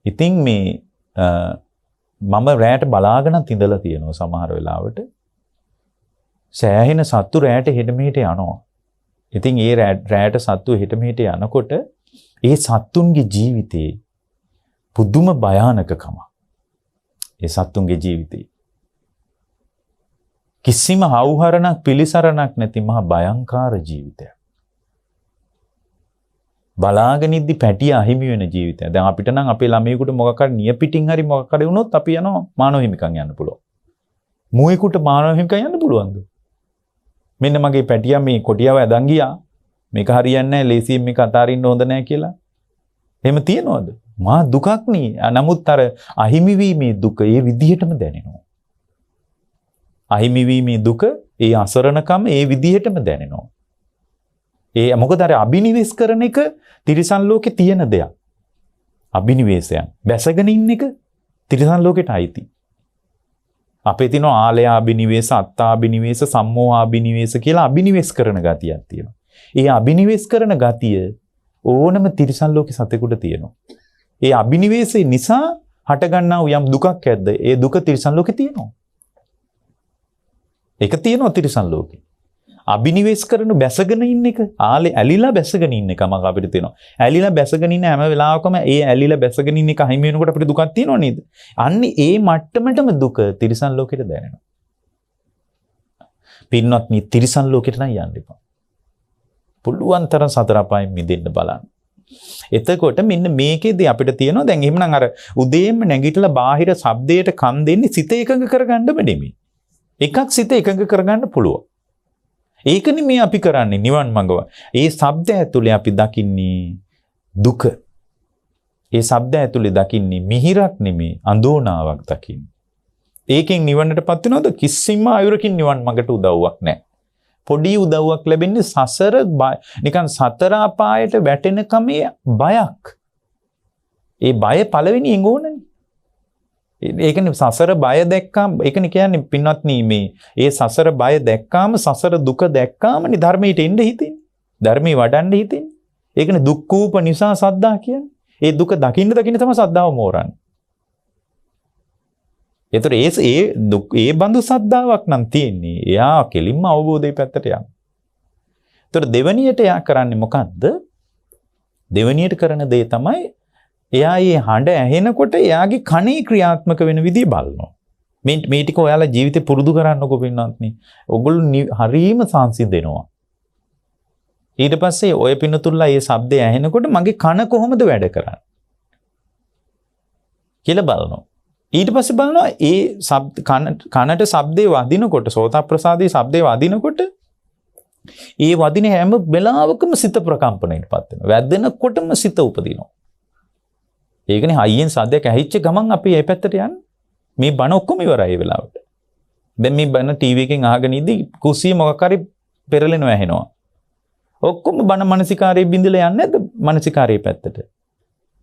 ඉතින් මේ මම රැයට බලාගෙනත් ඉඳලා තියෙනවා සමහර වෙලාවට. සෑහෙන සත්තු රැයට හෙට මෙහෙට යනවා. ඉතින් ඒ රැයට සත්තු හෙට මෙහෙට යනකොට ඒ සත්තුන්ගේ ජීවිතේ පුදුම භයානකකම. ඒ සත්තුන්ගේ ජීවිතේ කිසිම හවුහරණක් පිළිසරණක් නැති මහා භයංකාර ජීවිතයක්. බලාගෙන ඉද්දි පැටිය අහිමි වෙන ජීවිතයක්. දැන් අපිට නම් අපේ ළමයෙකුට මොකක් හරි නියපිටින් හරි මොකක් හරි වුණොත් අපි යනවා මානව හිමිකම් යන්න පුළුවන්. මුවෙකුට මානව හිමිකම් යන්න පුළුවන්ද? මෙන්න මගේ පැටියා මේ කොටියව ඇදන් ගියා. මේක හරියන්නේ නැහැ. ලේසියෙන් මේක අතාරින්න හොඳ නැහැ කියලා. එහෙම තියනවද? මා දුකක් නේ. නමුත් අර අහිමි වීමේ දුක ඒ විදිහටම දැනෙනවා. අහිමි වීමේ දුක ඒ අසරණකම ඒ විදිහටම දැනෙනවා. ඒ මොකද අර අබිනිවෙස් කරන එක තිරිසන් ලෝකේ තියෙන දෙයක්. අබිනිවෙසයන් බැසගෙන ඉන්න එක තිරිසන් ලෝකෙට අයිති. අපේ තියෙන ආලයාබිනිවෙස, අත්තාබිනිවෙස, සම්මෝහාබිනිවෙස කියලා අබිනිවෙස් කරන ගතියක් තියෙනවා. ඒ අබිනිවෙස් කරන ගතිය ඕනම තිරිසන් ලෝකේ සතෙකුට තියෙනවා. ඒ අබිනිවෙසේ නිසා හටගන්නා යම් දුකක් ඇද්ද? ඒ දුක තිරිසන් ලෝකේ තියෙනවා. ඒක තියෙනවා තිරිසන් ලෝකේ. අබිනිවෙස් කරන බැසගෙන ඉන්න එක ඇලිලා බැසගෙන ඉන්න එක මම අපිට තියෙනවා. ඇලිලා බැසගෙන ඉන්න හැම වෙලාවකම ඒ ඇලිලා බැසගෙන ඉන්න එක අහිමි වෙනකොට අපිට දුකක් තියෙනව නේද? අන්නේ ඒ මට්ටමටම දුක තිරිසන් ලෝකෙට දැනෙනවා. පින්වත්නි තිරිසන් ලෝකෙට නම් යන්න එපා. පුළුවන් තරම් සතර අපායෙන් මිදෙන්න බලන්න. එතකොට මෙන්න මේකෙදී අපිට තියෙනවා දැන් එහෙමනම් අර උදේම නැගිටලා බාහිර ශබ්දයට කන් දෙන්නේ සිත එකඟ කරගන්නම නෙමෙයි. එකක් සිත එකඟ කරගන්න පුළුවන්. ඒකනේ මේ අපි කරන්නේ නිවන් මඟව. ඒ ශබ්ද ඇතුලේ අපි දකින්නේ දුක. ඒ ශබ්ද ඇතුලේ දකින්නේ මිහිරක් නෙමේ අඳෝනාවක් දකින්නේ. ඒකෙන් නිවනටපත් වෙනවද? කිසිම ආයුරකින් නිවන් මඟට උදව්වක් නැහැ. පොඩි උදව්වක් ලැබෙන්නේ සසර නිකන් සතර අපායට වැටෙනකමේ බයක්. ඒ බය පළවෙනියෙන් ඕනනේ. ඒකනේ සසර බය දැක්කාම ඒකනේ කියන්නේ පින්වත්නි මේ ඒ සසර බය දැක්කාම සසර දුක දැක්කාමනේ ධර්මයට එන්න හිතෙන්නේ. ධර්මයේ වඩන්න හිතෙන්නේ. ඒකනේ දුක්ඛූප නිසා සද්දා කියන්නේ. ඒ දුක දකින්න තමයි සද්දාව මෝරන්නේ. ඒතර ඒ බඳු සද්ධාාවක් නම් තියෙන්නේ. එයා කෙලින්ම අවබෝධයේ පැත්තට යනවා. ඒතර දෙවණියට එයා කරන්නේ මොකද්ද? දෙවණියට කරන දේ තමයි එයා මේ හඬ ඇහෙනකොට එයාගේ කනේ ක්‍රියාත්මක වෙන විදිය බලනවා. මේ ටික ඔයාලා ජීවිතේ පුරුදු කරන්නකෝ පින්නත්නි. ඔගොල්ලෝ හරීම සංසිඳෙනවා. ඊට පස්සේ ඔය පින්නතුල්ලා මේ ශබ්දය ඇහෙනකොට මගේ කන කොහොමද වැඩ කරන්නේ කියලා බලනවා. ඊට පස්සේ බලනවා ඒ කනට ශබ්දේ වදිනකොට සෝතප්‍රසාදයේ ශබ්දේ වදිනකොට ඒ වදින හැම වෙලාවකම සිත ප්‍රකම්පණයටපත් වෙනවා. වැදෙනකොටම සිත උපදිනවා. ඒකනේ හයියෙන් සද්දයක් ඇහිච්ච ගමන් අපි මේ පැත්තට යන්නේ. මේ බණ ඔක්කොම ඉවරයි ඒ වෙලාවට. දැන් මේ බණ ටීවී එකෙන් අහගෙන ඉඳි කුස්සිය මොකක් හරි පෙරලෙනවා ඇහෙනවා. ඔක්කොම බණ මානසිකාරයේ බින්දලා යන්නේ නැද්ද මානසිකාරයේ පැත්තට?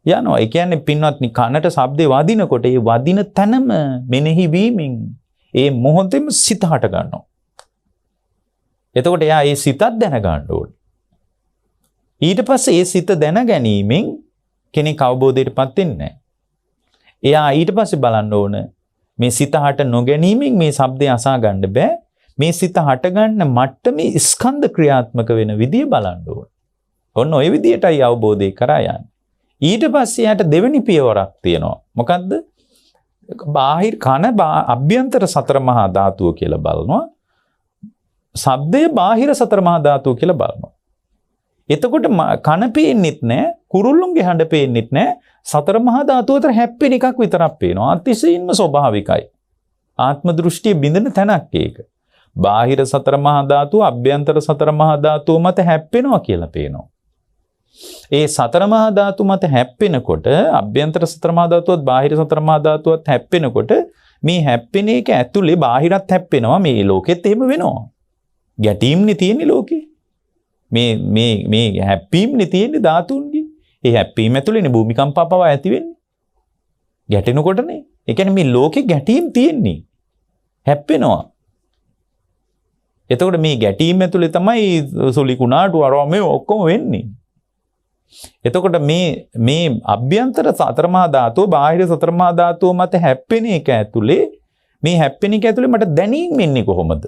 යනවා. ඒ කියන්නේ පින්වත්නි කනට ශබ්දේ වදිනකොට ඒ වදින තැනම මෙනෙහි වීමෙන් ඒ මොහොතේම සිත හට ගන්නවා. එතකොට එයා ඒ සිතත් දැන ගන්න ඕනේ. ඊට පස්සේ ඒ සිත දැන ගැනීමෙන් කෙනෙක් අවබෝධයටපත් වෙන්නේ නැහැ. එයා ඊට පස්සේ බලන්න ඕන මේ සිත හට නොගැනීමෙන් මේ ශබ්දය අසා ගන්න බෑ. මේ සිත හට ගන්න මට්ටමේ ස්කන්ධ ක්‍රියාත්මක වෙන විදිය බලන්න ඕන. ඔන්න ඔය විදියටයි අවබෝධය කරා යන්නේ. ඊට පස්සේ යට දෙවෙනි පියවරක් තියෙනවා. මොකද්ද? බාහිර කන අභ්‍යන්තර සතර මහා ධාතුව කියලා බලනවා. ශබ්දය බාහිර සතර මහා ධාතුව කියලා බලනවා. එතකොට කන පේන්නෙත් නැහැ, කුරුල්ලුන්ගේ හඬ පේන්නෙත් නැහැ. සතර මහා ධාතුව අතර හැප්පෙන එකක් විතරක් පේනවා. අතිශයින්ම ස්වභාවිකයි. ආත්ම දෘෂ්ටිය බිඳින තැනක් ඒක. බාහිර සතර මහා ධාතුව අභ්‍යන්තර සතර මහා ධාතුව මත හැප්පෙනවා කියලා පේනවා. ඒ සතර මහා ධාතු මත හැප්පෙනකොට අභ්‍යන්තර සතර මහා ධාතුවත් බාහිර සතර මහා ධාතුවත් හැප්පෙනකොට මේ හැප්පෙන එක ඇතුලේ බාහිරත් හැප්පෙනවා. මේ ලෝකෙත් එහෙම වෙනවා. ගැටීම්නේ තියෙන්නේ ලෝකේ. මේ හැප්පීම්නේ තියෙන්නේ ධාතුන්ගේ. ඒ හැප්පීම ඇතුලේනේ භූමිකම්පා පවා ඇති වෙන්නේ. ගැටෙනකොටනේ. ඒ කියන්නේ මේ ලෝකේ ගැටීම් තියෙන්නේ. හැප්පෙනවා. එතකොට මේ ගැටීම් ඇතුලේ තමයි සුලි කුණාටු අරවා මේ ඔක්කොම වෙන්නේ. එතකොට මේ අභ්‍යන්තර සතර මහා ධාතුව බාහිර සතර මහා ධාතුව මත හැප්පෙන එක ඇතුලේ මේ හැප්පෙන එක ඇතුලේ මට දැනීම එන්නේ කොහොමද?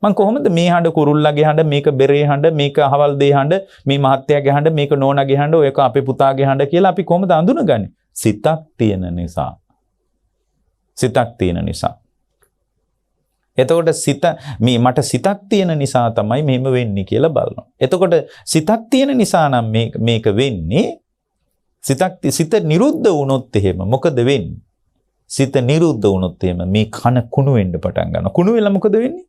මං කොහොමද මේ හඬ කුරුල්ලාගේ හඬ, මේක බෙරේ හඬ, මේක අහවල් දෙය හඬ, මේ මහත්තයාගේ හඬ, මේක නෝනාගේ හඬ, ඔයක අපේ පුතාගේ හඬ කියලා අපි කොහොමද අඳුනගන්නේ? සිතක් තියෙන නිසා. සිතක් තියෙන නිසා. එතකොට මට සිතක් තියෙන නිසා තමයි මෙහෙම වෙන්නේ කියලා බලනවා. එතකොට සිතක් තියෙන නිසා නම් මේක වෙන්නේ සිත නිරුද්ධ වුණොත් එහෙම මොකද වෙන්නේ? සිත නිරුද්ධ වුණොත් එහෙම මේ කන කුණු වෙන්න පටන් ගන්නවා. කුණු වෙලා මොකද වෙන්නේ?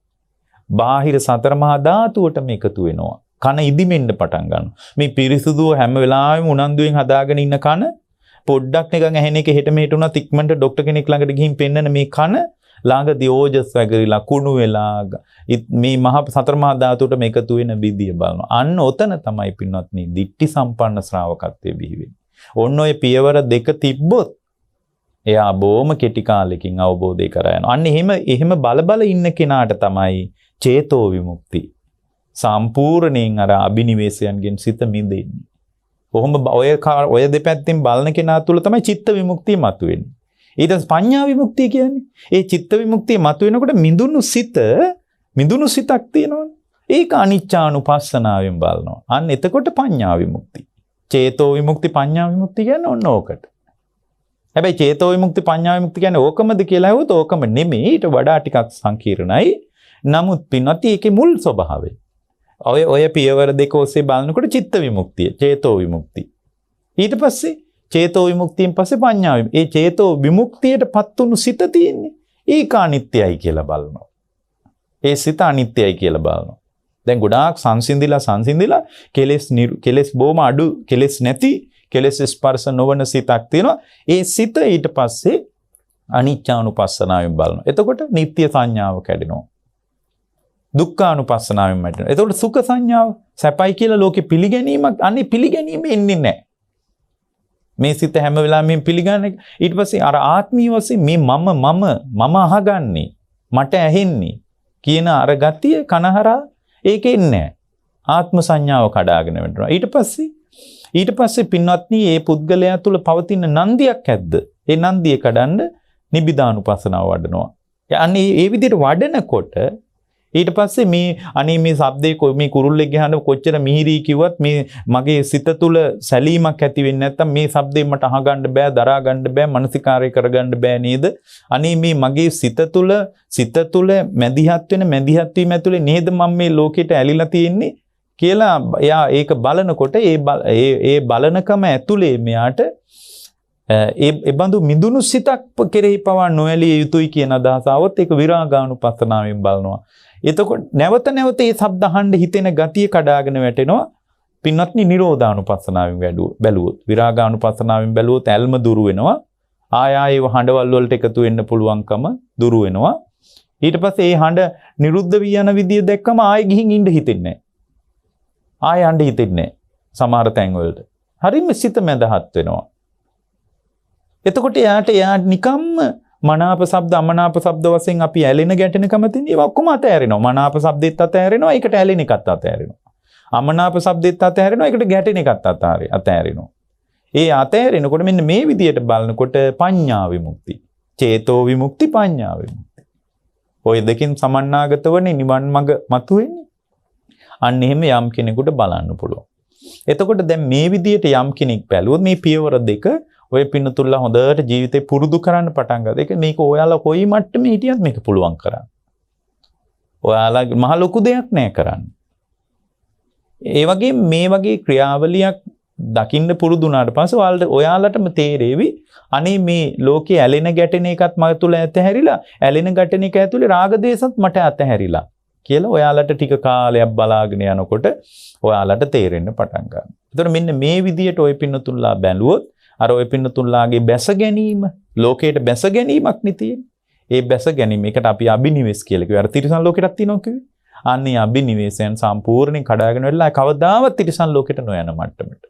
බාහිර සතර මහා ධාතුවටම එකතු වෙනවා. කන ඉදිමෙන්න පටන් ගන්නවා. මේ පිරිසුදුව හැම වෙලාවෙම උනන්දුවෙන් හදාගෙන ඉන්න කන පොඩ්ඩක් නිකන් ඇහෙන එක හෙට මෙහෙට උනත් ඉක්මනට ડોක්ටර් කෙනෙක් ළඟට ගිහින් පෙන්නන මේ කන ළඟදී ඕජස් වැගිරිලා කුණු වෙලා මේ මහා සතර මහා ධාතුවටම එකතු වෙන විදිය බලනවා. අන්න ඔතන තමයි පින්වත්නි දිට්ඨි සම්පන්න ශ්‍රාවකත්වයේ බිහි වෙන්නේ. ඔන්න ඔය පියවර දෙක තිබ්බොත් එයා බොහොම කෙටි කාලෙකින් අවබෝධය කරා යනවා. අන්න එහෙම බල ඉන්න කෙනාට තමයි චේතෝ විමුක්ති සම්පූර්ණයෙන් අර අබිනිවේෂයන්ගෙන් සිත මිදෙන්නේ. කොහොම ඔය දෙපැත්තෙන් බලන කෙනා තුළ තමයි චිත්ත විමුක්තිය මතුවෙන්නේ. ඊට පස්සේ පඤ්ඤා විමුක්තිය කියන්නේ ඒ චිත්ත විමුක්තිය මතුවෙනකොට මිදුණු සිතක් තියෙනවනේ. ඒක අනිච්චානුපස්සනාවෙන් බලනවා. අන්න එතකොට පඤ්ඤා විමුක්ති. චේතෝ විමුක්ති පඤ්ඤා විමුක්ති කියන්නේ ඔන්න ඕකට. හැබැයි චේතෝ විමුක්ති පඤ්ඤා විමුක්ති කියන්නේ ඕකමද කියලා හෙවොත් ඕකම නෙමෙයි. ඊට වඩා ටිකක් සංකීර්ණයි. නමුත් පින්වත්නි ඒකේ මුල් ස්වභාවය. ඔය පියවර දෙක ඔස්සේ බලනකොට චිත්ත විමුක්තිය, චේතෝ විමුක්තිය. ඊට පස්සේ චේතෝ විමුක්තියෙන් පස්සේ පඤ්ඤා විමුක්තිය. ඒ චේතෝ විමුක්තියටපත් වුණු සිත තියෙන්නේ. ඒක අනිත්‍යයි කියලා බලනවා. ඒ සිත අනිත්‍යයි කියලා බලනවා. දැන් ගොඩාක් සංසිඳිලා කෙලෙස් බොහොම අඩු කෙලෙස් නැති කෙලෙස් ස්පර්ශ නොවන සිතක් තියෙනවා. ඒ සිත ඊට පස්සේ අනිච්චානුපස්සනාවෙන් බලනවා. එතකොට නිත්‍ය සංඥාව කැඩෙනවා. දුක්ඛානුපස්සනාවෙන් මැටෙනවා. එතකොට සුඛ සංඥාව සැපයි කියලා ලෝකෙ පිළිගැනීමක් අන්නේ පිළිගැනීම එන්නේ නැහැ. මේ සිත හැම වෙලාවෙම පිළිගන්නේ ඊට පස්සේ අර ආත්මීය වශයෙන් මේ මම අහගන්නේ මට ඇහෙන්නේ කියන අර ගතිය කනහරා ඒක එන්නේ නැහැ. ආත්ම සංඥාව කඩාගෙන වැටෙනවා. ඊට පස්සේ පින්වත්නි මේ පුද්ගලයා තුල පවතින නන්දියක් ඇද්ද? ඒ නන්දිය කඩන්න නිබ්බිදානුපස්සනාව වඩනවා. අනේ ඒ විදිහට වඩනකොට ඊට පස්සේ මේ අනේ මේ ශබ්දේ මේ කුරුල්ලෙක් ගහන කොච්චර මිහිරි කිව්වත් මේ මගේ සිත තුළ සැලීමක් ඇති වෙන්නේ නැත්තම් මේ ශබ්දේ මට අහගන්න බෑ, දරා ගන්න බෑ, මානසිකාරය කරගන්න බෑ නේද? අනේ මේ මගේ සිත තුළ මැදිහත් මැදිහත් වීම ඇතුලේ නේද මම මේ ලෝකෙට ඇලිලා තියෙන්නේ කියලා එයා ඒක බලනකොට ඒ බලනකම ඇතුලේ මෙයාට ඒ බඳු මිදුණු සිතක් කෙරෙහි පවා නොඇලිය යුතුයි කියන අදහස આવොත් ඒක විරාගානුපස්සනාවෙන් බලනවා. එතකොට නැවත නැවත මේ ශබ්ද අහන්න හිතෙන ගතිය කඩාගෙන වැටෙනවා. පින්වත්නි නිරෝධානුපස්සනාවෙන් බැලුවොත් විරාගානුපස්සනාවෙන් බැලුවොත් ඇල්ම දුරු වෙනවා. ආයෙ හඬවල් වලට එකතු වෙන්න පුළුවන්කම දුරු වෙනවා. ඊට පස්සේ මේ හඬ නිරුද්ධ වී යන විදිය දැක්කම ආයෙ ගිහින් ඉන්න හිතෙන්නේ නැහැ. ආයෙ යන්න හිතෙන්නේ නැහැ. සමහර තැන් වලට. හරිම සිත මැදහත් වෙනවා. එතකොට එයා නිකම්ම මනාප ශබ්ද අමනාප ශබ්ද වශයෙන් අපි ඇලෙන ගැටෙන කමතින් ඒවා ඔක්කොම අතහැරෙනවා. මනාප ශබ්දෙත් අතහැරෙනවා. ඒකට ඇලෙන එකත් අතහැරෙනවා. අමනාප ශබ්දෙත් අතහැරෙනවා. ඒකට ගැටෙන එකත් අතහැරෙනවා. ඒ අතහැරෙනකොට මෙන්න මේ විදියට බලනකොට පඤ්ඤා විමුක්ති, චේතෝ විමුක්ති, පඤ්ඤා විමුක්ති. ඔය දෙකින් සමන්නාගතවනේ නිවන් මඟ මතුවෙන්නේ. අන්න එහෙම යම් කෙනෙකුට බලන්න පුළුවන්. එතකොට දැන් මේ විදියට යම් කෙනෙක් බැලුවොත් මේ පියවර දෙක ඔය පින්නතුල්ලා හොඳට ජීවිතේ පුරුදු කරන්න පටන් ගත්තා. ඒක මේක ඔයාලා කොයි මට්ටමේ හිටියත් මේක පුළුවන් කරන්න. ඔයාලා මහ ලොකු දෙයක් නෑ කරන්න. ඒ වගේ මේ වගේ ක්‍රියාවලියක් දකින්න පුරුදු වුණාට පස්සේ ඔයාලටම තේරෙවි අනේ මේ ලෝකේ ඇලෙන ගැටෙන එකත් මම තුල ඇතහැරිලා ඇලෙන ගැටෙන එක ඇතුලේ රාග දේශත් මට ඇතහැරිලා කියලා ඔයාලට ටික කාලයක් බලාගෙන යනකොට ඔයාලට තේරෙන්න පටන් ගන්නවා. ඒතර මෙන්න මේ විදියට ඔය පින්නතුල්ලා බැලුවොත් අර ඔය පින්නතුල්ලාගේ බැස ගැනීම ලෝකයට බැස ගැනීමක් නේ තියෙන්නේ. ඒ බැස ගැනීම එකට අපි අබිනිවෙස් කියලා කිව්වා. අර තිරිසන් ලෝකෙටත් තියෙනවා කිව්වේ. අන්නේ අබිනිවෙසෙන් සම්පූර්ණයෙන් කඩාගෙන වෙලා කවදාවත් තිරිසන් ලෝකෙට නොයන මට්ටමට.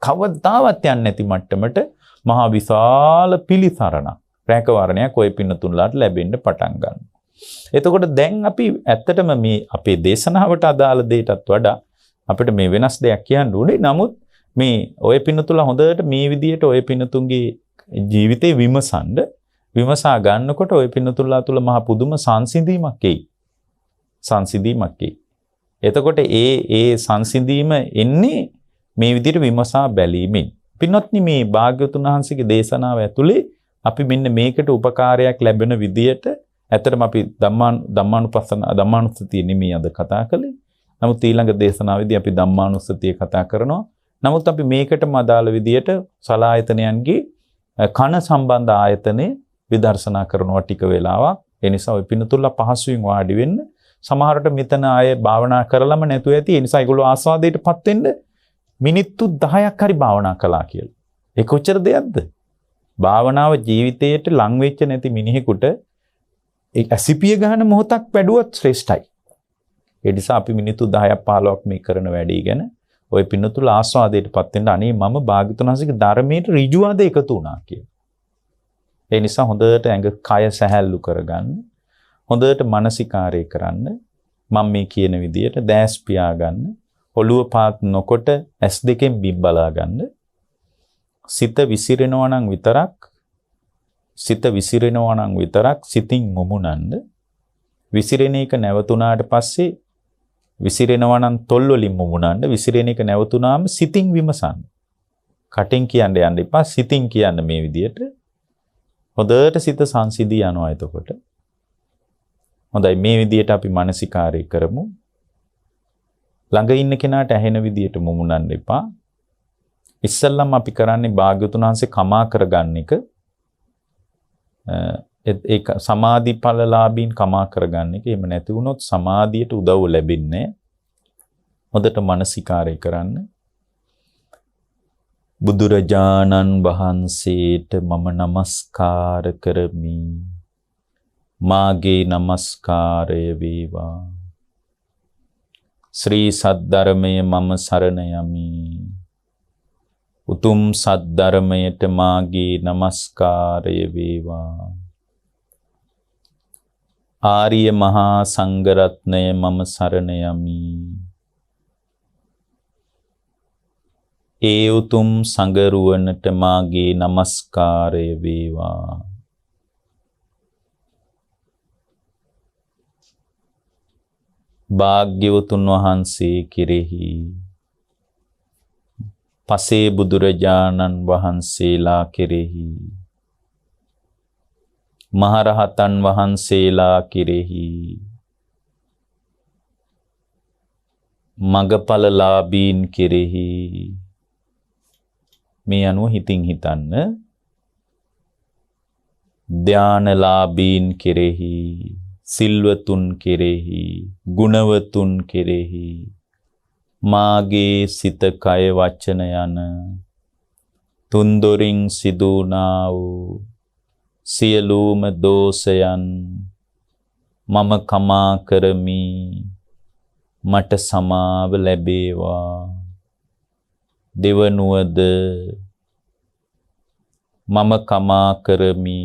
කවදාවත් යන්නේ නැති මට්ටමට මහා විශාල පිළිසරණක් රැකවරණයක් ඔය පින්නතුන්ලාට ලැබෙන්න පටන් ගන්නවා. එතකොට දැන් අපි ඇත්තටම මේ අපේ දේශනාවට අදාළ දෙයටත් වඩා අපිට මේ වෙනස් දෙයක් කියන්න ඕනේ. නමුත් මේ ඔය පින්නතුලා හොඳට මේ විදියට ඔය පින්නතුන්ගේ ජීවිතේ විමසා ගන්නකොට ඔය පින්නතුලා තුල මහා පුදුම සංසිඳීමක් එයි. එතකොට ඒ සංසිඳීම එන්නේ මේ විදිහට විමසා බැලීමෙන්. පින්වත්නි මේ භාග්‍යවතුන් වහන්සේගේ දේශනාව ඇතුලේ අපි මෙන්න මේකට උපකාරයක් ලැබෙන විදියට ඇත්තටම අපි ධම්මානුස්සතිය නෙමෙයි අද කතා කළේ. නමුත් ඊළඟ දේශනාවේදී අපි ධම්මානුස්සතිය කතා කරනවා. නමුත් අපි මේකටම අදාළ විදියට සලායතනයන්ගේ කන සම්බන්ධ ආයතනේ විදර්ශනා කරනවා ටික වෙලාවක්. ඒ නිසා ඔය පින්නතුල්ලා පහසුවෙන් වාඩි වෙන්න. සමහරට මෙතන ආය භාවනා කරලම නැතුව ඇති. ඒ නිසා ඒගොල්ලෝ ආස්වාදයටපත් වෙන්න මිනිත්තු 10ක් හරි භාවනා කළා කියලා. ඒ කොච්චර දෙයක්ද? භාවනාව ජීවිතයට ලං වෙච්ච නැති මිනිහෙකුට ඒ ඇසිපිය ගන්න මොහොතක් වැඩුවත් ශ්‍රේෂ්ඨයි. ඒ නිසා අපි මිනිත්තු 10ක් 15ක් මේ කරන වැඩේ ගැන ඔය පින්නතුල ආස්වාදයටපත් වෙන්න අනේ මම භාග්‍යවතුන් වහන්සේගේ ධර්මයට ඍජුවද එකතු වුණා කියලා. ඒ නිසා හොඳට ඇඟ කය සැහැල්ලු කරගන්න. හොඳට මානසිකාරය කරන්න. මම මේ කියන විදියට දැස් පියාගන්න. ඔළුව පාත් නොකොට S2 බිම් බලා ගන්න. සිත විසිරෙනවා නම් විතරක් සිතින් මුමුණන්න. විසිරෙන එක නැවතුණාට පස්සේ විසිරෙනවා නම් තොල් වලින් මුමුණන්න. විසිරෙන එක නැවතුණාම සිතින් විමසන්න. කටින් කියන්න යන්න එපා. සිතින් කියන්න මේ විදියට. හොඳට සිත සංසිඳී යනවා එතකොට. හොඳයි මේ විදියට අපි මානසිකාරය කරමු. ළඟ ඉන්න කෙනාට ඇහෙන විදියට මුමුණන්න එපා. ඉස්සල්ලාම අපි කරන්නේ භාග්‍යවතුන් වහන්සේ කමා කරගන්න එක. ඒක සමාධිඵලලාභීන් කමා කරගන්න එක. එහෙම නැති වුණොත් සමාධියට උදව් ලැබෙන්නේ නැහැ. හොඳට මානසිකාරය කරන්න. බුදුරජාණන් වහන්සේට මම නමස්කාර කරමි. මාගේ නමස්කාරය වේවා. ශ්‍රී සද්ධර්මය මම සරණ යමි. උතුම් සද්ධර්මයට මාගේ නමස්කාරය වේවා. ආර්ය මහා සංඝරත්නය මම සරණ යමි. ඒ උතුම් සංඝරුවනට මාගේ නමස්කාරය වේවා. භාග්‍යවතුන් වහන්සේ කෙරෙහි පසේ බුදුරජාණන් වහන්සේලා කෙරෙහි මහරහතන් වහන්සේලා කෙරෙහි මගඵලලාභීන් කෙරෙහි මේ අනුව හිතින් හිතන්න ධානලාභීන් කෙරෙහි සිල්වතුන් කෙරෙහි ගුණවතුන් කෙරෙහි මාගේ සිත කය වචන යන තුන්දොරින් සිදුනා වූ සියලුම දෝෂයන් මම කමා කරමි මට සමාව ලැබේවා දෙවනුවද මම කමා කරමි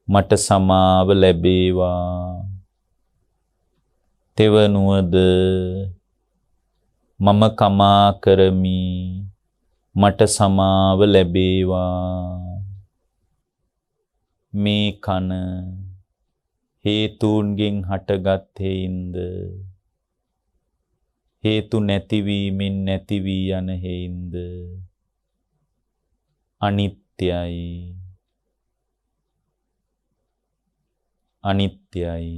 මට සමාව ලැබේවා තෙවනුවද මම කමා කරමි මට සමාව ලැබේවා මේ කන හේතුන්ගෙන් හටගත් හේින්ද හේතු නැතිවීමෙන් නැති වී යන හේින්ද අනිත්‍යයි අනිත්‍යයි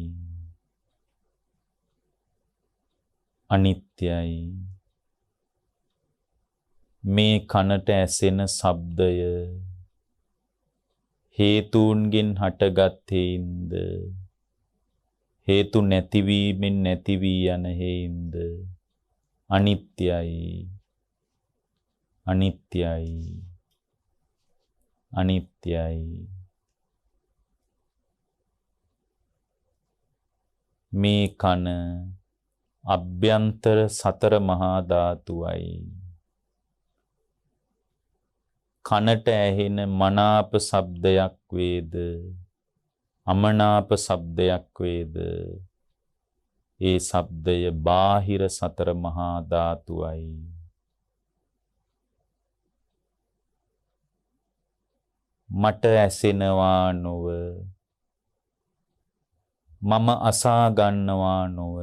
අනිත්‍යයි මේ කනට ඇසෙන ශබ්දය හේතුන්ගෙන් හටගත් හේින්ද හේතු නැතිවීමෙන් නැති වී යන හේින්ද අනිත්‍යයි අනිත්‍යයි අනිත්‍යයි මේ කන අභ්‍යන්තර සතර මහා ධාතුවයි කනට ඇහෙන මනාප ශබ්දයක් වේද අමනාප ශබ්දයක් වේද ඒ ශබ්දය බාහිර සතර මහා ධාතුවයි මට ඇසෙනවා නොව මම අසා ගන්නවා නොව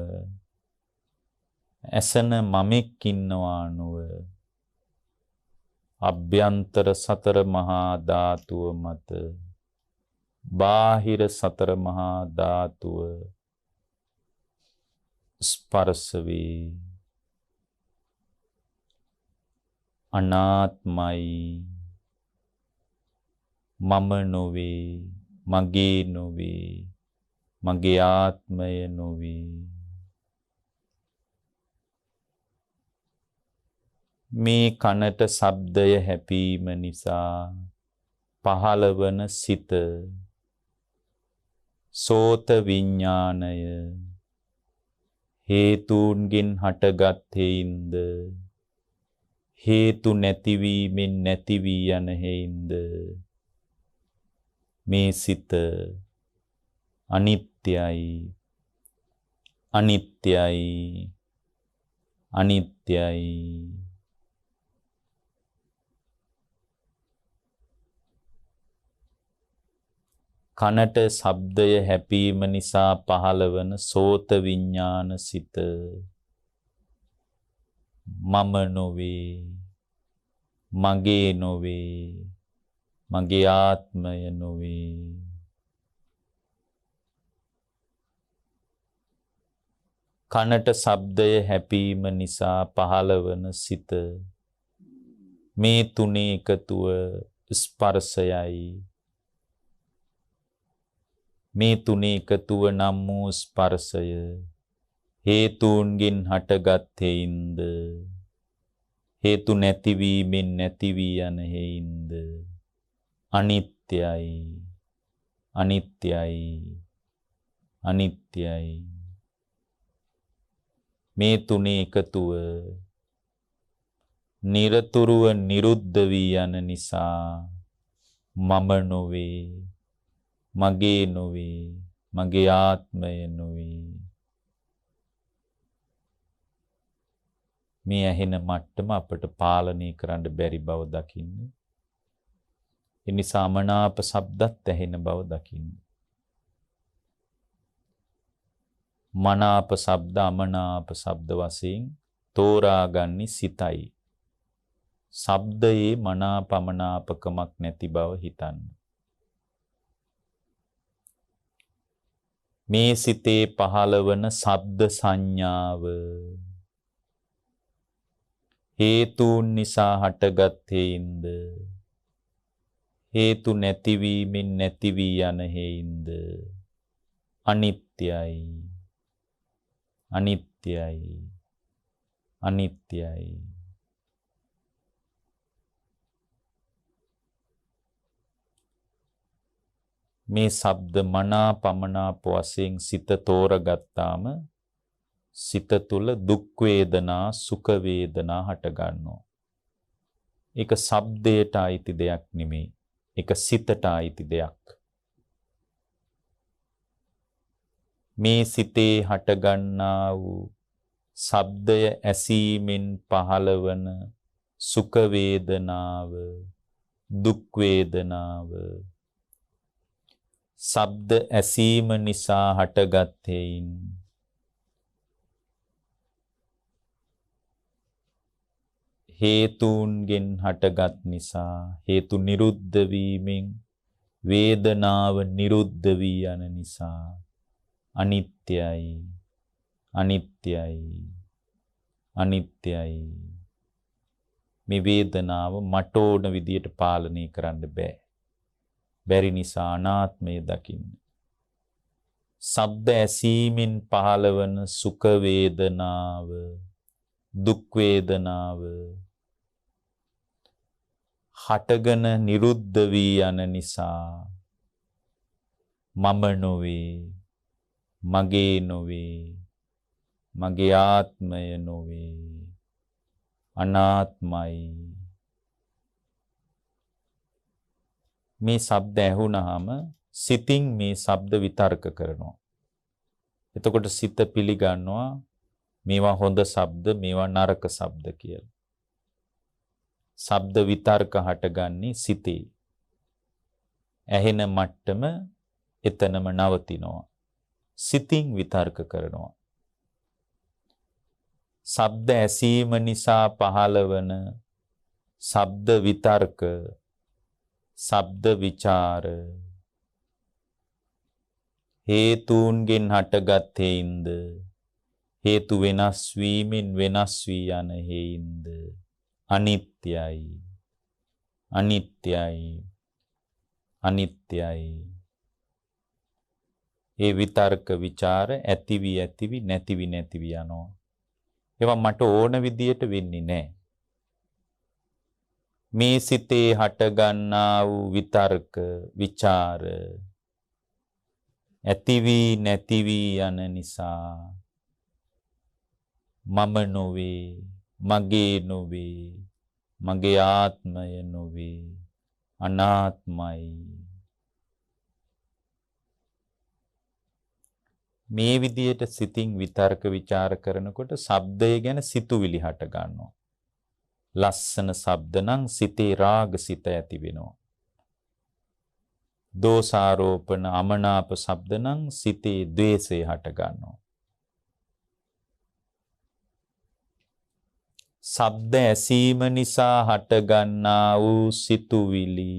ඇසෙන මමෙක් ඉන්නවා නොව අභ්‍යන්තර සතර මහා ධාතුව මත බාහිර සතර මහා ධාතුව ස්පර්ශ වේ අනාත්මයි මම නොවේ මගේ නොවේ මගේ ආත්මය නොවේ මේ කනට ශබ්දය හැපීම නිසා පහළවන සිත සෝත විඥානය හේතුන්ගෙන් හටගත් හේින්ද හේතු නැතිවීමෙන් නැති වී යන හේින්ද මේ සිත අනිත්‍යයි අනිත්‍යයි අනිත්‍යයි කනට ශබ්දය හැපීම නිසා පහළවන සෝත විඥාන සිත මම නොවේ මගේ නොවේ මගේ ආත්මය නොවේ කනට ශබ්දය හැපීම නිසා පහළවන සිත මේ තුනේ එකතුව ස්පර්ශයයි මේ තුනේ එකතුව නම් වූ ස්පර්ශය හේතුන්ගෙන් හටගත් හේින්ද හේතු නැතිවීමෙන් නැති වී යන හේින්ද අනිත්‍යයි අනිත්‍යයි අනිත්‍යයි මේ තුනේ එකතුව නිරතුරුව නිරුද්ධ වී යන නිසා මම නොවේ මගේ නොවේ මගේ ආත්මය නොවේ මේ ඇහෙන මට්ටම අපට පාලනය කරන්න බැරි බව දකින්න ඒ නිසා මනාප ශබ්දත් ඇහෙන බව දකින්න මනාප ශබ්ද අමනාප ශබ්ද වශයෙන් තෝරාගන්නේ සිතයි. ශබ්දයේ මනාප අමනාපකමක් නැති බව හිතන්න. මේ සිතේ පහළවන ශබ්ද සංඥාව හේතුන් නිසා හටගත් හේින්ද හේතු නැතිවීමෙන් නැති වී යන හේින්ද අනිත්‍යයි අනිත්‍යයි අනිත්‍යයි. මේ ශබ්ද මනාප අමනාප වශයෙන් සිත තෝරගත්තාම සිත තුළ දුක් වේදනා සුඛ වේදනා හට ගන්නවා. ඒක ශබ්දයට අයිති දෙයක් නෙමෙයි. ඒක සිතට අයිති දෙයක්. මේ සිතේ හට ගන්නා වූ ශබ්දය ඇසීමෙන් පහළවන සුඛ වේදනාව දුක් වේදනාව ශබ්ද ඇසීම නිසා හටගත් හේයින් හේතුන්ගෙන් හටගත් නිසා හේතු නිරුද්ධ වීමෙන් වේදනාව නිරුද්ධ වී යන නිසා අනිත්‍යයි අනිත්‍යයි අනිත්‍යයි. මේ වේදනාව මට ඕන විදියට පාලනය කරන්න බෑ. බැරි නිසා අනාත්මය දකින්න. ශබ්ද ඇසීමෙන් පහළවන සුඛ වේදනාව දුක් වේදනාව හටගෙන නිරුද්ධ වී යන නිසා මම නොවේ මගේ නොවේ මගේ ආත්මය නොවේ අනාත්මයි. මේ ශබ්ද ඇහුණාම සිතින් මේ ශබ්ද විතර්ක කරනවා. එතකොට සිත පිළිගන්නවා මේවා හොඳ ශබ්ද මේවා නරක ශබ්ද කියලා. ශබ්ද විතර්ක හටගන්නේ සිතේ. ඇහෙන මට්ටම එතනම නවතිනවා. සිතින් විතර්ක කරනවා. ශබ්ද ඇසීම නිසා පහළවන ශබ්ද විතර්ක ශබ්ද විචාර හේතුන්ගෙන් හටගත් හේින්ද හේතු වෙනස් වීමෙන් වෙනස් වී යන හේින්ද අනිත්‍යයි අනිත්‍යයි අනිත්‍යයි. ඒ විතර්ක විචාර ඇතිවි නැතිවි යනවා. ඒවා මට ඕන විදියට වෙන්නේ නැහැ. මේ සිතේ හටගන්නා වූ විතර්ක විචාර ඇතිවි නැතිවි යන නිසා මම නොවේ මගේ නොවේ මගේ ආත්මය නොවේ අනාත්මයි. මේ විදියට සිතින් විතර්ක විචාර කරනකොට ශබ්දය ගැන සිතුවිලි හට ගන්නවා. ලස්සන ශබ්ද නම් සිතේ රාග සිත ඇති වෙනවා. දෝෂාරෝපණ අමනාප ශබ්ද නම් සිතේ ද්වේෂය හට ගන්නවා. ශබ්ද ඇසීම නිසා හටගන්නා වූ සිතුවිලි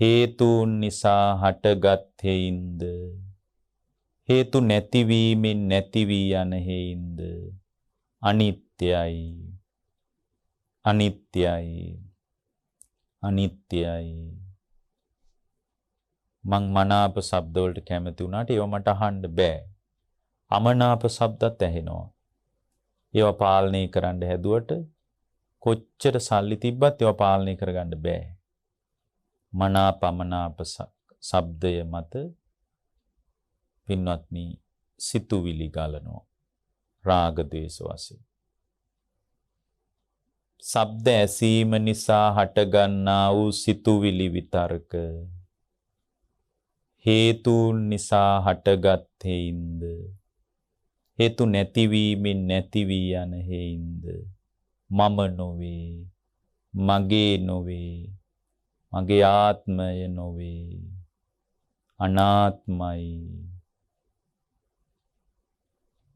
හේතුන් නිසා හටගත් හේින්ද හේතු නැතිවීමෙන් නැති වී යන හේින්ද අනිත්‍යයි අනිත්‍යයි අනිත්‍යයි. මං මනාප ශබ්ද වලට කැමති වුණාට ඒව මට අහන්න බෑ. අමනාප ශබ්දත් ඇහෙනවා. ඒවා පාලනය කරන්න හැදුවට කොච්චර සල්ලි තිබ්බත් ඒවා පාලනය කරගන්න බෑ. මනාප අමනාප ශබ්දය මත පින්වත්නි සිතුවිලි ගලනවා. රාග ද්වේෂ වශයෙන්. ශබ්ද ඇසීම නිසා හටගන්නා වූ සිතුවිලි විතර්ක හේතුන් නිසා හටගත් හේින්ද හේතු නැතිවීමෙන් නැති වී යන හේින්ද මම නොවේ මගේ නොවේ මගේ ආත්මය නොවේ අනාත්මයි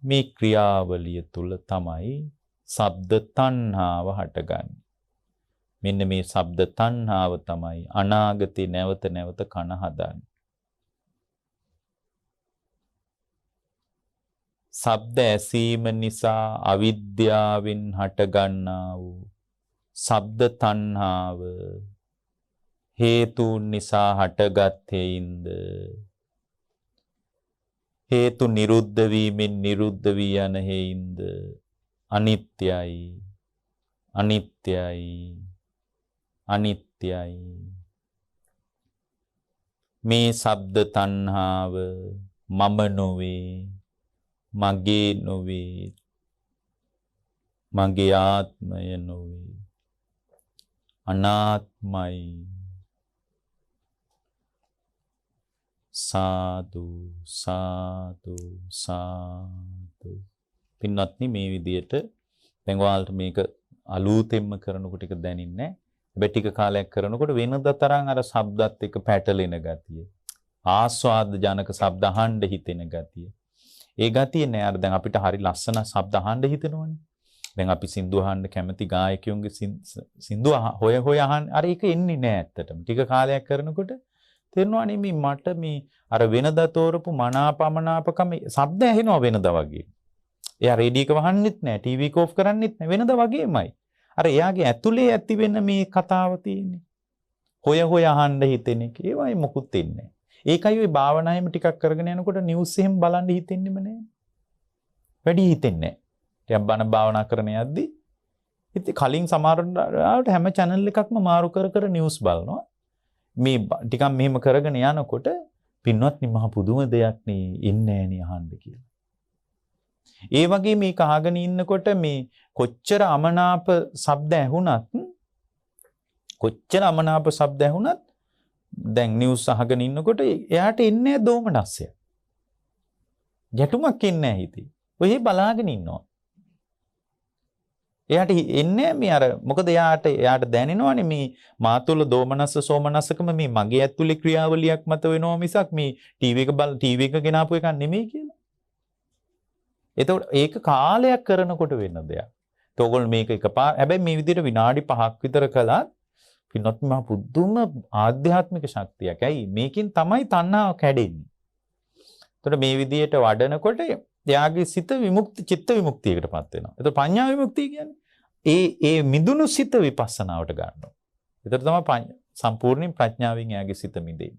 මේ ක්‍රියාවලිය තුල තමයි ශබ්ද තණ්හාව හටගන්නේ. මෙන්න මේ ශබ්ද තණ්හාව තමයි අනාගතේ නැවත නැවත කන හදන්නේ. ශබ්ද ඇසීම නිසා අවිද්‍යාවෙන් හටගන්නා වූ ශබ්ද තණ්හාව හේතුන් නිසා හටගත්තේින්ද හේතු නිරුද්ධ වීමෙන් නිරුද්ධ වී යන හේින්ද අනිත්‍යයි අනිත්‍යයි අනිත්‍යයි. මේ ශබ්ද තණ්හාව මම නොවේ මගේ නොවේ මගේ ආත්මය නොවේ අනාත්මයි. සාදු සාදු සාදු. පින්වත්නි මේ විදියට දැන් ඔයාලට මේක අලුතෙන්ම කරනකොට ටික දැනෙන්නේ නැහැ. හැබැයි ටික කාලයක් කරනකොට වෙනදා තරම් අර ශබ්දත් එක්ක පැටලෙන ගතිය, ආස්වාද ජනක ශබ්ද අහන්න හිතෙන ගතිය. ඒ ගතිය නෑ අර දැන් අපිට හරි ලස්සන ශබ්ද අහන්න හිතෙනවනේ. දැන් අපි සින්දු අහන්න කැමති ගායකයන්ගේ සින්දු හොය අහන්න අර ඒක එන්නේ නෑ ඇත්තටම. ටික කාලයක් කරනකොට තේරෙනවනේ මේ මට මේ අර වෙනදා තෝරපු මනාපමනාපකම ශබ්ද ඇහෙනවා වෙනදා වගේ. එයා රේඩියෝ එක වහන්නෙත් නෑ, ටීවී එක ඔෆ් කරන්නෙත් නෑ, වෙනදා වගේමයි. අර එයාගේ ඇතුලේ ඇති වෙන මේ කතාව තියෙන්නේ. හොය අහන්න හිතෙන එක. ඒවයි මොකුත් ඉන්නේ නෑ. ඒකයි ওই භාවනාවෙම ටිකක් කරගෙන යනකොට නිවුස් එහෙම බලන් හිතෙන්නෙම නෑ. වැඩි හිතෙන්නේ නෑ. ටිකක් බණ භාවනා කරන යද්දි ඉතින් කලින් සමහරවිට හැම channel එකක්ම මාරු කර නිවුස් බලනවා. මේ ටිකක් මෙහෙම කරගෙන යනකොට පින්වත්නි මහ පුදුම දෙයක් නේ ඉන්නේ නෑනේ අහන්න කියලා. ඒ වගේ මේක අහගෙන ඉන්නකොට මේ කොච්චර අමනාප ශබ්ද ඇහුණත් දැන් නිවුස් අහගෙන ඉන්නකොට එයාට එන්නේ දෝමනස්සය. ගැටුමක් එන්නේ නැහැ හිතේ. ඔය බලාගෙන ඉන්නවා. එයාට එන්නේ මේ අර මොකද එයාට දැනෙනවනේ මේ මාතුල දෝමනස්ස සෝමනස්සකම මේ මගේ ඇතුලේ ක්‍රියාවලියක් මත වෙනවා මිසක් මේ ටීවී එක ගෙනාපු එකක් නෙමෙයි කියලා. එතකොට ඒක කාලයක් කරනකොට වෙන දෙයක්. ඒත් ඕගොල්ලෝ මේක හැබැයි මේ විදිහට විනාඩි 5ක් විතර කළා පින්නත් මහ පුදුම ආධ්‍යාත්මික ශක්තියක්. ඇයි මේකෙන් තමයි තණ්හාව කැඩෙන්නේ. එතකොට මේ විදිහට වඩනකොට එයාගේ සිත චිත්ත විමුක්තියකටපත් වෙනවා. එතකොට පඤ්ඤා විමුක්තිය කියන්නේ ඒ මිදුණු සිත විපස්සනාවට ගන්නවා. එතකොට තමයි සම්පූර්ණයෙන් ප්‍රඥාවෙන් එයාගේ සිත මිදෙන්නේ.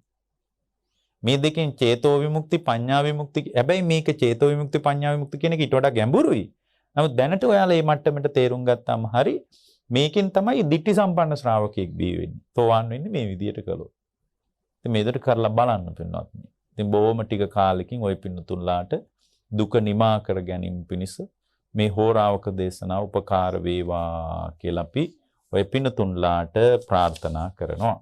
මේ දෙකෙන් චේතෝ විමුක්ති පඤ්ඤා විමුක්ති. හැබැයි මේක චේතෝ විමුක්ති පඤ්ඤා විමුක්ති කියන එක ඊට වඩා ගැඹුරුයි. නමුත් දැනට ඔයාලා මේ මට්ටමට තේරුම් ගත්තාම හරි මේකෙන් තමයි ditthi සම්පන්න ශ්‍රාවකෙක් බිහි වෙන්නේ. තෝවාන් වෙන්නේ මේ විදියට කළොත්. ඉතින් මේ විදියට කරලා බලන්න පින්වත්නි. ඉතින් බොහොම ටික කාලෙකින් ওই පින්නතුන්ලාට දුක නිමා කර ගැනීම පිණිස මේ හෝරාවක දේශනාව උපකාර වේවා කියලා අපි ওই පින්නතුන්ලාට ප්‍රාර්ථනා කරනවා.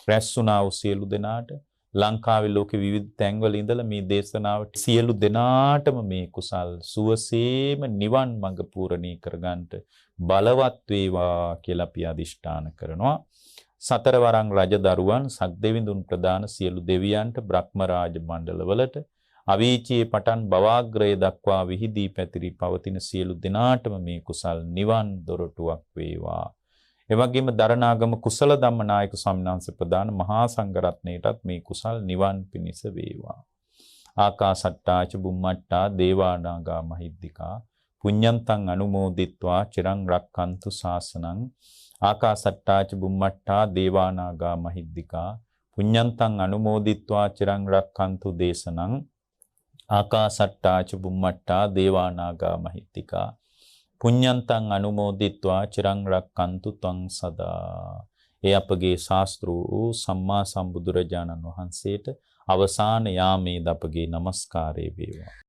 රැස් වුණා වූ සියලු දෙනාට ලංකාවේ ලෝකේ විවිධ තැන්වල ඉඳලා මේ දේශනාවට සියලු දෙනාටම මේ කුසල් සුවසේම නිවන් මඟ පූර්ණී කරගන්නට බලවත් වේවා කියලා අපි අදිෂ්ඨාන කරනවා. සතරවරන් රජ දරුවන් සක්දෙවිඳුන් ප්‍රදාන සියලු දෙවියන්ට බ්‍රහ්ම රාජ මණ්ඩලවලට අවීචියේ පටන් භවාග්‍රය දක්වා විහිදී පැතිරි පවතින සියලු දෙනාටම මේ කුසල් නිවන් දොරටුවක් වේවා. එවැගේම දරණාගම කුසල ධම්මනායක ස්වාමීන් වහන්සේ ප්‍රදාන මහා සංඝරත්නයටත් මේ කුසල් නිවන් පිණිස වේවා. ආකාසට්ටාච බුම්මට්ටා දේවානාගා මහිද්దికා පුඤ්ඤන්තං අනුමෝදිත්වා චිරං රක්칸තු ශාසනං. ආකාසට්ටාච බුම්මට්ටා දේවානාගා මහිද්దికා පුඤ්ඤන්තං අනුමෝදිත්වා චිරං රක්칸තු දේශනං. ආකාසට්ටාච බුම්මට්ටා දේවානාගා මහිද්దికා පුඤ්ඤන්තං අනුමෝදිත්වා චිරං රක්칸තු ත්වං සදා. ඒ අපගේ ශාස්ත්‍ර වූ සම්මා සම්බුදුරජාණන් වහන්සේට අවසාන යාමේ අපගේ নমස්කාරය වේවා.